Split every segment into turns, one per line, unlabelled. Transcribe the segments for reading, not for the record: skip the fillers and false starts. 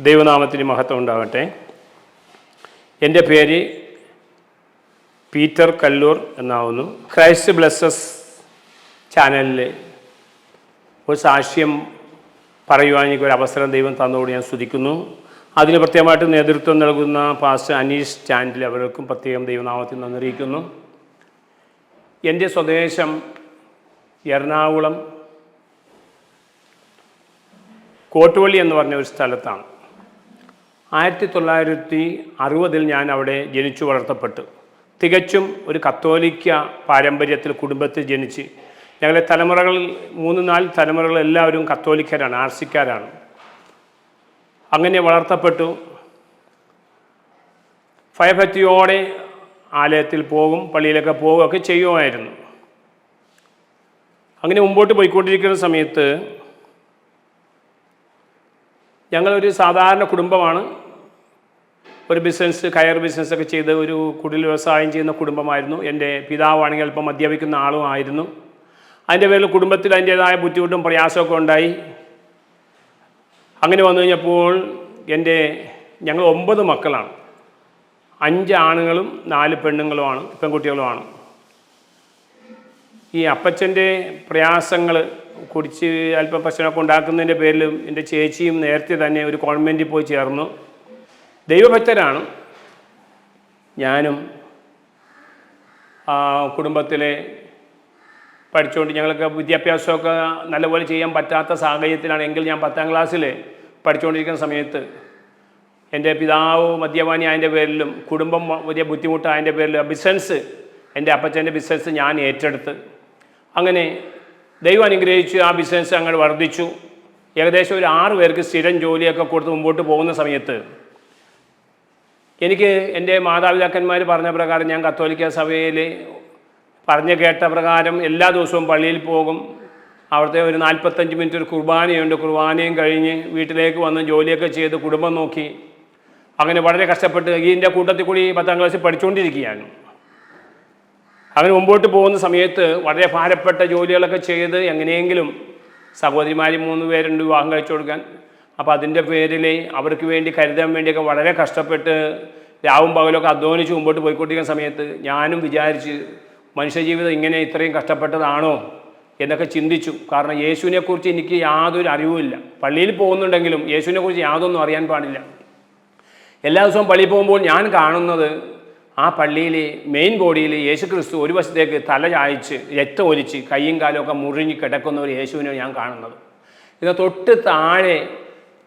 ദൈവനാമത്തിന് മഹത്വം ഉണ്ടാകട്ടെ. എൻ്റെ പേര് പീറ്റർ കല്ലൂർ എന്നാവുന്നു. ക്രൈസ്റ്റ് ബ്ലെസ്സസ് ചാനലിൽ ഒരു സാക്ഷ്യം പറയുവാൻ എനിക്കൊരു അവസരം ദൈവം തന്നതോട് ഞാൻ സ്തുതിക്കുന്നു. അതിന് പ്രത്യേകമായിട്ട് നേതൃത്വം നൽകുന്ന പാസ്റ്റർ അനീഷ് ചാൻഡിൽ അവർക്കും പ്രത്യേകം ദൈവനാമത്തിൽ നന്ദിയിരിക്കുന്നു. എൻ്റെ സ്വദേശം എറണാകുളം കോട്ടുവള്ളി എന്ന് പറഞ്ഞ ഒരു സ്ഥലത്താണ്. 1960 ഞാൻ അവിടെ ജനിച്ചു വളർത്തപ്പെട്ടു. തികച്ചും ഒരു കത്തോലിക്ക പാരമ്പര്യത്തിൽ കുടുംബത്തിൽ ജനിച്ച് ഞങ്ങളെ തലമുറകളിൽ 3-4 തലമുറകൾ എല്ലാവരും കത്തോലിക്കരാണ്, ആർസിക്കാരാണ്. അങ്ങനെ വളർത്തപ്പെട്ടു. ഭയഭക്തിയോടെ ആലയത്തിൽ പോകും, പള്ളിയിലൊക്കെ പോവുകയൊക്കെ ചെയ്യുമായിരുന്നു. അങ്ങനെ മുമ്പോട്ട് പോയിക്കൊണ്ടിരിക്കുന്ന സമയത്ത് ഞങ്ങളൊരു സാധാരണ കുടുംബമാണ്. ഒരു ബിസിനസ്, കയർ ബിസിനസ്സൊക്കെ ചെയ്ത് ഒരു കുടിൽ വ്യവസായം ചെയ്യുന്ന കുടുംബമായിരുന്നു. എൻ്റെ പിതാവാണെങ്കിൽ അല്പം മദ്യപിക്കുന്ന ആളുമായിരുന്നു. അതിൻ്റെ പേരിൽ കുടുംബത്തിൽ അതിൻ്റേതായ ബുദ്ധിമുട്ടും പ്രയാസമൊക്കെ ഉണ്ടായി. അങ്ങനെ വന്നു കഴിഞ്ഞപ്പോൾ ഞങ്ങൾ 9 മക്കളാണ്. 5 ആണുങ്ങളും 4 പെണ്ണുങ്ങളുമാണ്, പെൺകുട്ടികളുമാണ്. ഈ അപ്പച്ചൻ്റെ പ്രയാസങ്ങൾ കുടിച്ച് അല്പം പ്രശ്നമൊക്കെ ഉണ്ടാക്കുന്നതിൻ്റെ പേരിലും എൻ്റെ ചേച്ചിയും നേരത്തെ തന്നെ ഒരു കോൺവെൻറ്റിൽ പോയി ചേർന്നു. ദൈവഭക്തരാണ്. ഞാനും കുടുംബത്തിലെ പഠിച്ചുകൊണ്ട് ഞങ്ങൾക്ക് വിദ്യാഭ്യാസമൊക്കെ നല്ലപോലെ ചെയ്യാൻ പറ്റാത്ത സാഹചര്യത്തിലാണ്. എങ്കിൽ ഞാൻ 10ാം ക്ലാസ്സിൽ പഠിച്ചുകൊണ്ടിരിക്കുന്ന സമയത്ത് എൻ്റെ പിതാവ് മദ്യപാനി ആയതിൻ്റെ പേരിലും കുടുംബം വലിയ ബുദ്ധിമുട്ടായതിൻ്റെ പേരിലും ബിസിനസ്, എൻ്റെ അപ്പച്ചൻ്റെ ബിസിനസ് ഞാൻ ഏറ്റെടുത്ത് അങ്ങനെ ദൈവം അനുഗ്രഹിച്ചു. ആ ബിസിനസ് അങ്ങോട്ട് വർദ്ധിച്ചു. ഏകദേശം ഒരു 6 പേർക്ക് സ്ഥിരം ജോലിയൊക്കെ കൊടുത്ത് മുമ്പോട്ട് പോകുന്ന സമയത്ത് എനിക്ക് എൻ്റെ മാതാപിതാക്കന്മാർ പറഞ്ഞ പ്രകാരം ഞാൻ കത്തോലിക്ക സഭയിൽ പറഞ്ഞു കേട്ട പ്രകാരം എല്ലാ ദിവസവും പള്ളിയിൽ പോകും. അവിടുത്തെ ഒരു 45 മിനിറ്റ് ഒരു കുർബാനയുണ്ട്. കുർബാനയും കഴിഞ്ഞ് വീട്ടിലേക്ക് വന്ന് ജോലിയൊക്കെ ചെയ്ത് കുടുംബം നോക്കി അങ്ങനെ വളരെ കഷ്ടപ്പെട്ട് ഇതിൻ്റെ കൂട്ടത്തിൽ കൂടി 10ാം ക്ലാസ്സിൽ പഠിച്ചുകൊണ്ടിരിക്കുകയാണ്. അങ്ങനെ മുമ്പോട്ട് പോകുന്ന സമയത്ത് വളരെ ഭാരപ്പെട്ട ജോലികളൊക്കെ ചെയ്ത് എങ്ങനെയെങ്കിലും സഹോദരിമാർ 3 പേരുണ്ട് വിവാഹം കഴിച്ചു കൊടുക്കാൻ. അപ്പോൾ അതിൻ്റെ പേരിൽ അവർക്ക് വേണ്ടി കരുതാൻ വേണ്ടിയൊക്കെ വളരെ കഷ്ടപ്പെട്ട് രാവും പകലൊക്കെ അധ്വാനിച്ച് മുമ്പോട്ട് പോയിക്കൊണ്ടിരിക്കുന്ന സമയത്ത് ഞാനും വിചാരിച്ച് മനുഷ്യജീവിതം ഇങ്ങനെ ഇത്രയും കഷ്ടപ്പെട്ടതാണോ എന്നൊക്കെ ചിന്തിച്ചു. കാരണം യേശുവിനെക്കുറിച്ച് എനിക്ക് യാതൊരു അറിവുമില്ല. പള്ളിയിൽ പോകുന്നുണ്ടെങ്കിലും യേശുവിനെക്കുറിച്ച് യാതൊന്നും അറിയാൻ പാടില്ല. എല്ലാ ദിവസവും പള്ളിയിൽ പോകുമ്പോൾ ഞാൻ കാണുന്നത് ആ പള്ളിയിൽ മെയിൻ ബോഡിയിൽ യേശു ക്രിസ്തു ഒരു വശത്തേക്ക് തല ചായച്ച് രക്തം ഒലിച്ച് കയ്യും കാലുമൊക്കെ മുറിഞ്ഞ് കിടക്കുന്ന ഒരു യേശുവിനെ ഞാൻ കാണുന്നത്. ഇത് തൊട്ട്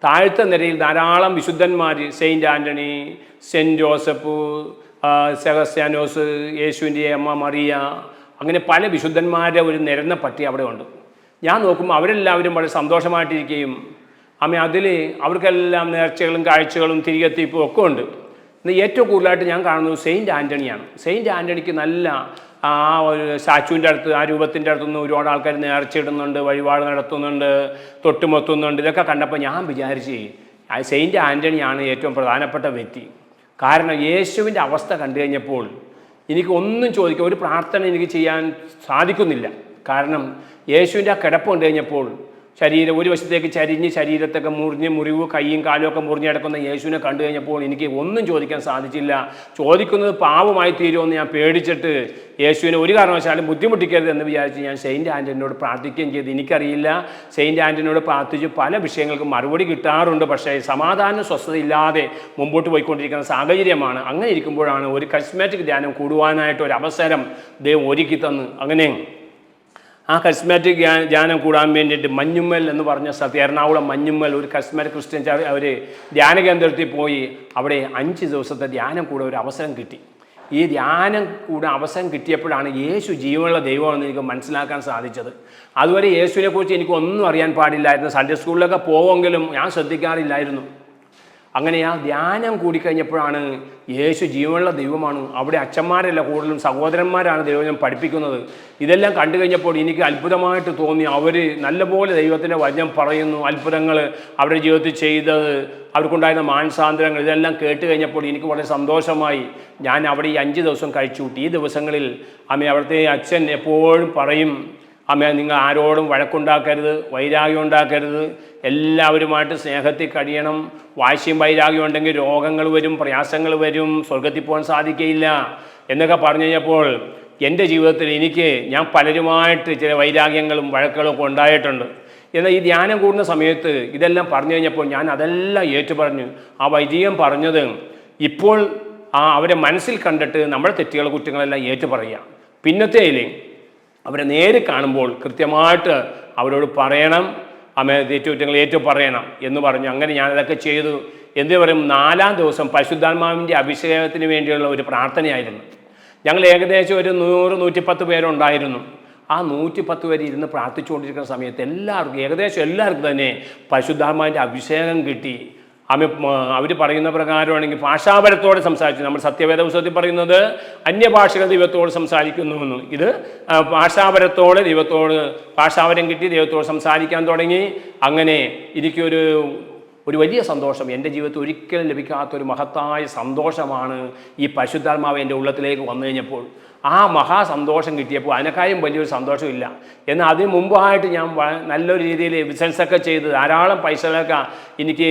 താഴത്തെ നിരയിൽ ധാരാളം വിശുദ്ധന്മാർ, സെയിൻറ്റ് ആൻ്റണി, സെൻറ്റ് ജോസഫ്, സെബസ്ത്യാനോസ്, യേശുവിൻ്റെ അമ്മ മറിയ, അങ്ങനെ പല വിശുദ്ധന്മാരുടെ ഒരു നിരന്ന പട്ടി അവിടെ ഉണ്ട്. ഞാൻ നോക്കുമ്പോൾ അവരെല്ലാവരും വളരെ സന്തോഷമായിട്ടിരിക്കുകയും അതിൽ അവർക്കെല്ലാം നേർച്ചകളും കാഴ്ചകളും തിരികെത്തിപ്പും ഒക്കെ ഉണ്ട്. ഇന്ന് ഏറ്റവും കൂടുതലായിട്ട് ഞാൻ കാണുന്നത് സെയിൻറ്റ് ആൻ്റണിയാണ്. സെയിൻറ്റ് ആൻ്റണിക്ക് നല്ല ആ ഒരു സ്റ്റാച്ചുവിൻ്റെ അടുത്ത്, ആ രൂപത്തിൻ്റെ അടുത്തുനിന്ന് ഒരുപാട് ആൾക്കാർ നേർച്ചയിടുന്നുണ്ട്, വഴിപാട് നടത്തുന്നുണ്ട്, തൊട്ടുമൊത്തുന്നുണ്ട്. ഇതൊക്കെ കണ്ടപ്പോൾ ഞാൻ വിചാരിച്ച് സെയിൻറ്റ് ആൻ്റണിയാണ് ഏറ്റവും പ്രധാനപ്പെട്ട വ്യക്തി. കാരണം യേശുവിൻ്റെ അവസ്ഥ കണ്ടു കഴിഞ്ഞപ്പോൾ എനിക്ക് ഒന്നും ചോദിക്കുക, ഒരു പ്രാർത്ഥന എനിക്ക് ചെയ്യാൻ സാധിക്കുന്നില്ല. കാരണം യേശുവിൻ്റെ ആ കിടപ്പ് കണ്ടു കഴിഞ്ഞപ്പോൾ ശരീരം ഒരു വശത്തേക്ക് ചരിഞ്ഞ് ശരീരത്തൊക്കെ മുറിവ് കൈയും കാലും ഒക്കെ മുറിഞ്ഞ് കിടക്കുന്ന യേശുവിനെ കണ്ടു കഴിഞ്ഞപ്പോൾ എനിക്ക് ഒന്നും ചോദിക്കാൻ സാധിച്ചില്ല. ചോദിക്കുന്നത് പാവമായി തീരുമെന്ന് ഞാൻ പേടിച്ചിട്ട് യേശുവിനെ ഒരു കാരണവശാലും ബുദ്ധിമുട്ടിക്കരുത് എന്ന് വിചാരിച്ച് ഞാൻ സെയിൻറ്റ് ആൻ്റണിയോട് പ്രാർത്ഥിക്കുകയും ചെയ്തു. എനിക്കറിയില്ല, സെയിൻറ്റ് ആൻ്റണിയോട് പ്രാർത്ഥിച്ച് പല വിഷയങ്ങൾക്കും മറുപടി കിട്ടാറുണ്ട്. പക്ഷേ സമാധാന സ്വസ്ഥത ഇല്ലാതെ മുമ്പോട്ട് പോയിക്കൊണ്ടിരിക്കുന്ന സാഹചര്യമാണ്. അങ്ങനെ ഇരിക്കുമ്പോഴാണ് ഒരു കരിസ്മാറ്റിക് ധ്യാനം കൂടുവാനായിട്ട് ഒരു അവസരം ദൈവം ഒരുക്കി തന്ന്. അങ്ങനെ ആ കരിസ്മാറ്റിക് ധ്യാനം കൂടാൻ വേണ്ടിയിട്ട് മഞ്ഞുമ്മൽ എന്ന് പറഞ്ഞ സ്ഥലത്ത്, എറണാകുളം മഞ്ഞുമ്മൽ ഒരു കരിസ്മാറ്റിക് ക്രിസ്ത്യൻ അവർ ധ്യാന കേന്ദ്രത്തിൽ പോയി അവിടെ 5 ദിവസത്തെ ധ്യാനം കൂടെ ഒരു അവസരം കിട്ടി. ഈ ധ്യാനം കൂടെ അവസരം കിട്ടിയപ്പോഴാണ് യേശു ജീവനുള്ള ദൈവമാണെന്ന് എനിക്ക് മനസ്സിലാക്കാൻ സാധിച്ചത്. അതുവരെ യേശുവിനെക്കുറിച്ച് എനിക്കൊന്നും അറിയാൻ പാടില്ലായിരുന്നു. സൺഡേ സ്കൂളിലൊക്കെ പോവുമെങ്കിലും ഞാൻ ശ്രദ്ധിക്കാറില്ലായിരുന്നു. അങ്ങനെ ആ ധ്യാനം കൂടിക്കഴിഞ്ഞപ്പോഴാണ് യേശു ജീവനുള്ള ദൈവമാണ്, അവിടെ അച്ഛന്മാരല്ല കൂടുതലും സഹോദരന്മാരാണ് ദൈവം പഠിപ്പിക്കുന്നത്. ഇതെല്ലാം കണ്ടു കഴിഞ്ഞപ്പോൾ എനിക്ക് അത്ഭുതമായിട്ട് തോന്നി. അവർ നല്ലപോലെ ദൈവത്തിൻ്റെ വചനം പറയുന്നു, അത്ഭുതങ്ങൾ അവരുടെ ജീവിതത്തിൽ ചെയ്തത്, അവർക്കുണ്ടായിരുന്ന മാനസാന്തരങ്ങൾ, ഇതെല്ലാം കേട്ട് കഴിഞ്ഞപ്പോൾ എനിക്ക് വളരെ സന്തോഷമായി. ഞാൻ അവിടെ ഈ 5 ദിവസം കഴിച്ചു കൂട്ടി. ഈ ദിവസങ്ങളിൽ അവിടുത്തെ അച്ഛൻ എപ്പോഴും പറയും, നിങ്ങൾ ആരോടും വഴക്കുണ്ടാക്കരുത്, വൈരാഗ്യം ഉണ്ടാക്കരുത്, എല്ലാവരുമായിട്ട് സ്നേഹത്തിൽ കഴിയണം. വാശിയും വൈരാഗ്യം ഉണ്ടെങ്കിൽ രോഗങ്ങൾ വരും, പ്രയാസങ്ങൾ വരും, സ്വർഗത്തിൽ പോകാൻ സാധിക്കുകയില്ല എന്നൊക്കെ പറഞ്ഞു കഴിഞ്ഞപ്പോൾ എൻ്റെ ജീവിതത്തിൽ ഞാൻ പലരുമായിട്ട് ചില വൈരാഗ്യങ്ങളും വഴക്കുകളും ഒക്കെ ഉണ്ടായിട്ടുണ്ട്. എന്നാൽ ഈ ധ്യാനം കൂടുന്ന സമയത്ത് ഇതെല്ലാം പറഞ്ഞു കഴിഞ്ഞപ്പോൾ ഞാൻ അതെല്ലാം ഏറ്റുപറഞ്ഞു. ആ വൈദികൻ പറഞ്ഞത് ഇപ്പോൾ അവരെ മനസ്സിൽ കണ്ടിട്ട് നമ്മുടെ തെറ്റുകൾ കുറ്റങ്ങളെല്ലാം ഏറ്റുപറയുക. പിന്നത്തേലേ അവരെ നേരെ കാണുമ്പോൾ കൃത്യമായിട്ട് അവരോട് പറയണം, തെറ്റുകുറ്റങ്ങൾ ഏറ്റു പറയണം എന്ന് പറഞ്ഞു. അങ്ങനെ ഞാനതൊക്കെ ചെയ്തു. എന്ത് പറയും, 4-ാം ദിവസം പരിശുദ്ധാത്മാവിൻ്റെ അഭിഷേകത്തിന് വേണ്ടിയുള്ള ഒരു പ്രാർത്ഥനയായിരുന്നു. ഞങ്ങൾ ഏകദേശം ഒരു 100-110 പേരുണ്ടായിരുന്നു. ആ 110 പേര് ഇരുന്ന് പ്രാർത്ഥിച്ചുകൊണ്ടിരിക്കുന്ന സമയത്ത് ഏകദേശം എല്ലാവർക്കും തന്നെ പരിശുദ്ധാത്മാവിൻ്റെ അഭിഷേകം കിട്ടി. അവർ പറയുന്ന പ്രകാരമാണെങ്കിൽ ഭാഷാപരത്തോടെ സംസാരിച്ചു. നമ്മൾ സത്യവേദ പുസ്തകത്തിൽ പറയുന്നത് അന്യഭാഷകൾ ദൈവത്തോട് സംസാരിക്കുന്നുവെന്ന്. ഇത് ഭാഷാപരത്തോട് ദൈവത്തോട് ഭാഷാപരം കിട്ടി, ദൈവത്തോട് സംസാരിക്കാൻ തുടങ്ങി. അങ്ങനെ എനിക്കൊരു വലിയ സന്തോഷം, എൻ്റെ ജീവിതത്തിൽ ഒരിക്കലും ലഭിക്കാത്തൊരു മഹത്തായ സന്തോഷമാണ് ഈ പരിശുദ്ധാത്മാവ് എൻ്റെ ഉള്ളത്തിലേക്ക് വന്നു കഴിഞ്ഞപ്പോൾ. ആ മഹാസന്തോഷം കിട്ടിയപ്പോൾ അതിനേക്കാളും വലിയൊരു സന്തോഷമില്ല. എന്നാൽ അതിന് മുമ്പായിട്ട് ഞാൻ നല്ലൊരു രീതിയിൽ ബിസിനസ്സൊക്കെ ചെയ്ത് ധാരാളം പൈസകളൊക്കെ എനിക്ക്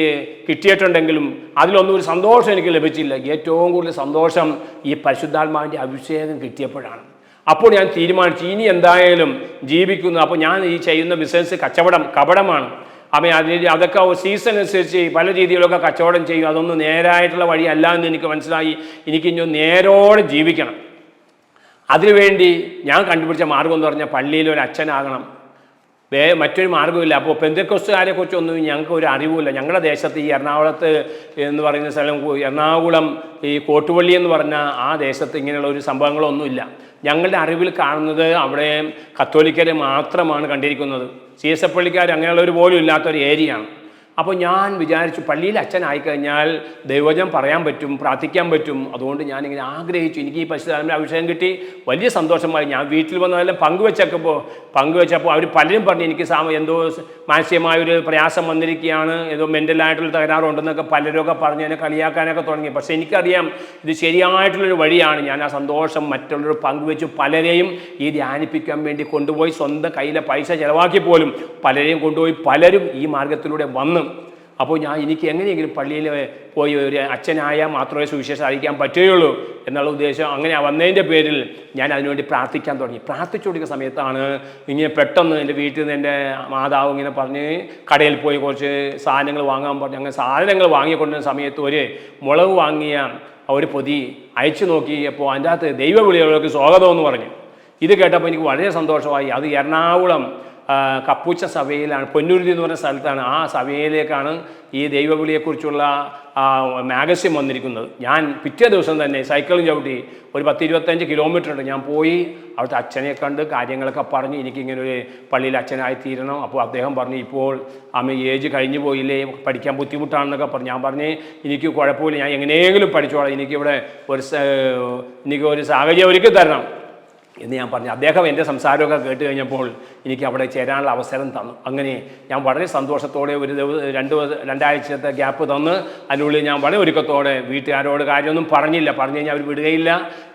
കിട്ടിയിട്ടുണ്ടെങ്കിലും അതിലൊന്നും ഒരു സന്തോഷം എനിക്ക് ലഭിച്ചില്ല. ഏറ്റവും കൂടുതൽ സന്തോഷം ഈ പരിശുദ്ധാത്മാവിൻ്റെ അഭിഷേകം കിട്ടിയപ്പോഴാണ്. അപ്പോൾ ഞാൻ തീരുമാനിച്ചു ഇനി എന്തായാലും ജീവിക്കുന്നു. അപ്പോൾ ഞാൻ ഈ ചെയ്യുന്ന ബിസിനസ് കപടമാണ്. അതൊക്കെ സീസൺ അനുസരിച്ച് പല രീതിയിലൊക്കെ കച്ചവടം ചെയ്യും. അതൊന്നും നേരായിട്ടുള്ള വഴിയല്ല എന്ന് എനിക്ക് മനസ്സിലായി. എനിക്കിനി നേരോടെ ജീവിക്കണം. അതിനുവേണ്ടി ഞാൻ കണ്ടുപിടിച്ച മാർഗം എന്ന് പറഞ്ഞാൽ പള്ളിയിൽ ഒരു അച്ഛനാകണം. മറ്റൊരു മാർഗ്ഗമില്ല. അപ്പോൾ പെന്തക്കോസ്തുകാരെ കുറിച്ചൊന്നും ഞങ്ങൾക്ക് ഒരു അറിവുമില്ല. ഞങ്ങളുടെ ദേശത്ത് ഈ എറണാകുളത്ത് എന്ന് പറയുന്ന സ്ഥലം, എറണാകുളം ഈ കോട്ടുപള്ളി എന്ന് പറഞ്ഞ ആ ദേശത്ത് ഇങ്ങനെയുള്ള ഒരു സംഭവങ്ങളൊന്നുമില്ല. ഞങ്ങളുടെ അറിവിൽ കാണുന്നത് അവിടെ കത്തോലിക്കരെ മാത്രമാണ് കണ്ടിരിക്കുന്നത്. CSF പള്ളിക്കാർ അങ്ങനെയുള്ളവർ പോലും ഇല്ലാത്തൊരു ഏരിയയാണ്. അപ്പോൾ ഞാൻ വിചാരിച്ചു പള്ളിയിൽ അച്ഛനായിക്കഴിഞ്ഞാൽ ദൈവവചനം പറയാൻ പറ്റും, പ്രാർത്ഥിക്കാൻ പറ്റും. അതുകൊണ്ട് ഞാനിങ്ങനെ ആഗ്രഹിച്ചു. എനിക്ക് ഈ പരിശുദ്ധാത്മാവിന്റെ അഭിഷേകം കിട്ടി, വലിയ സന്തോഷമായി. ഞാൻ വീട്ടിൽ വന്നതെല്ലാം പങ്കുവെച്ചപ്പോൾ അവർ പലരും പറഞ്ഞു എനിക്ക് എന്തോ മാനസികമായൊരു പ്രയാസം വന്നിരിക്കുകയാണ്, ഏതോ മെൻ്റലായിട്ടുള്ള തകരാറുണ്ടെന്നൊക്കെ പലരൊക്കെ പറഞ്ഞ് എന്നെ കളിയാക്കാനൊക്കെ തുടങ്ങി. പക്ഷേ എനിക്കറിയാം ഇത് ശരിയായിട്ടുള്ളൊരു വഴിയാണ്. ഞാൻ ആ സന്തോഷം മറ്റുള്ളവർ പങ്കുവെച്ചു. പലരെയും ഈ ധ്യാനിപ്പിക്കാൻ വേണ്ടി കൊണ്ടുപോയി, സ്വന്തം കയ്യിലെ പൈസ ചിലവാക്കി പോലും പലരെയും കൊണ്ടുപോയി. പലരും ഈ മാർഗത്തിലൂടെ വന്ന്. അപ്പോൾ എനിക്ക് എങ്ങനെയെങ്കിലും പള്ളിയിൽ പോയി ഒരു അച്ഛനായാൽ മാത്രമേ സുവിശേഷം അറിയിക്കാൻ പറ്റുകയുള്ളൂ എന്നുള്ള ഉദ്ദേശം. അങ്ങനെ വന്നതിൻ്റെ പേരിൽ ഞാൻ അതിനുവേണ്ടി പ്രാർത്ഥിക്കാൻ തുടങ്ങി. പ്രാർത്ഥിച്ചുകൊണ്ടിരിക്കുന്ന സമയത്താണ് ഇങ്ങനെ പെട്ടെന്ന് എൻ്റെ വീട്ടിൽ നിന്ന് എൻ്റെ മാതാവ് ഇങ്ങനെ പറഞ്ഞ് കടയിൽ പോയി കുറച്ച് സാധനങ്ങൾ വാങ്ങാൻ പറഞ്ഞു. അങ്ങനെ സാധനങ്ങൾ വാങ്ങിക്കൊണ്ടിരുന്ന സമയത്ത് ഒരു മുളക് വാങ്ങിയ ഒരു പൊതി അയച്ചു നോക്കിയപ്പോൾ അതിൻ്റെ അകത്ത് ദൈവവിളികൾക്ക് സ്വാഗതം എന്ന് പറഞ്ഞു. ഇത് കേട്ടപ്പോൾ എനിക്ക് വളരെ സന്തോഷമായി. അത് എറണാകുളം കപ്പൂച്ച സഭയിലാണ്, പൊന്നുരുതി എന്ന് പറഞ്ഞ സ്ഥലത്താണ്. ആ സഭയിലേക്കാണ് ഈ ദൈവവിളിയെക്കുറിച്ചുള്ള മാഗസിൻ വന്നിരിക്കുന്നത്. ഞാൻ പിറ്റേ ദിവസം തന്നെ സൈക്കിളും ചവിട്ടി ഒരു 10-25 കിലോമീറ്റർ ഉണ്ട്. ഞാൻ പോയി അവിടുത്തെ അച്ഛനെ കണ്ട് കാര്യങ്ങളൊക്കെ പറഞ്ഞ് എനിക്കിങ്ങനെ ഒരു പള്ളിയിൽ അച്ഛനായിത്തീരണം. അപ്പോൾ അദ്ദേഹം പറഞ്ഞു ഇപ്പോൾ ഏജ് കഴിഞ്ഞു പോയില്ലേ, പഠിക്കാൻ ബുദ്ധിമുട്ടാണെന്നൊക്കെ പറഞ്ഞു. ഞാൻ പറഞ്ഞ് എനിക്ക് കുഴപ്പമില്ല, ഞാൻ എങ്ങനെയെങ്കിലും പഠിച്ചോളാം, എനിക്കിവിടെ ഒരു സാഹചര്യം ഒരുക്കി തരണം എന്ന് ഞാൻ പറഞ്ഞു. അദ്ദേഹം എൻ്റെ സംസാരമൊക്കെ കേട്ട് കഴിഞ്ഞപ്പോൾ എനിക്ക് അവിടെ ചേരാനുള്ള അവസരം തന്നു. അങ്ങനെ ഞാൻ വളരെ സന്തോഷത്തോടെ ഒരു രണ്ടാഴ്ചത്തെ ഗ്യാപ്പ് തന്ന് അതിനുള്ളിൽ ഞാൻ വളരെ ഒരുക്കത്തോടെ വീട്ടുകാരോട് കാര്യമൊന്നും പറഞ്ഞില്ല. പറഞ്ഞു കഴിഞ്ഞാൽ അവർ വിടുകയില്ല.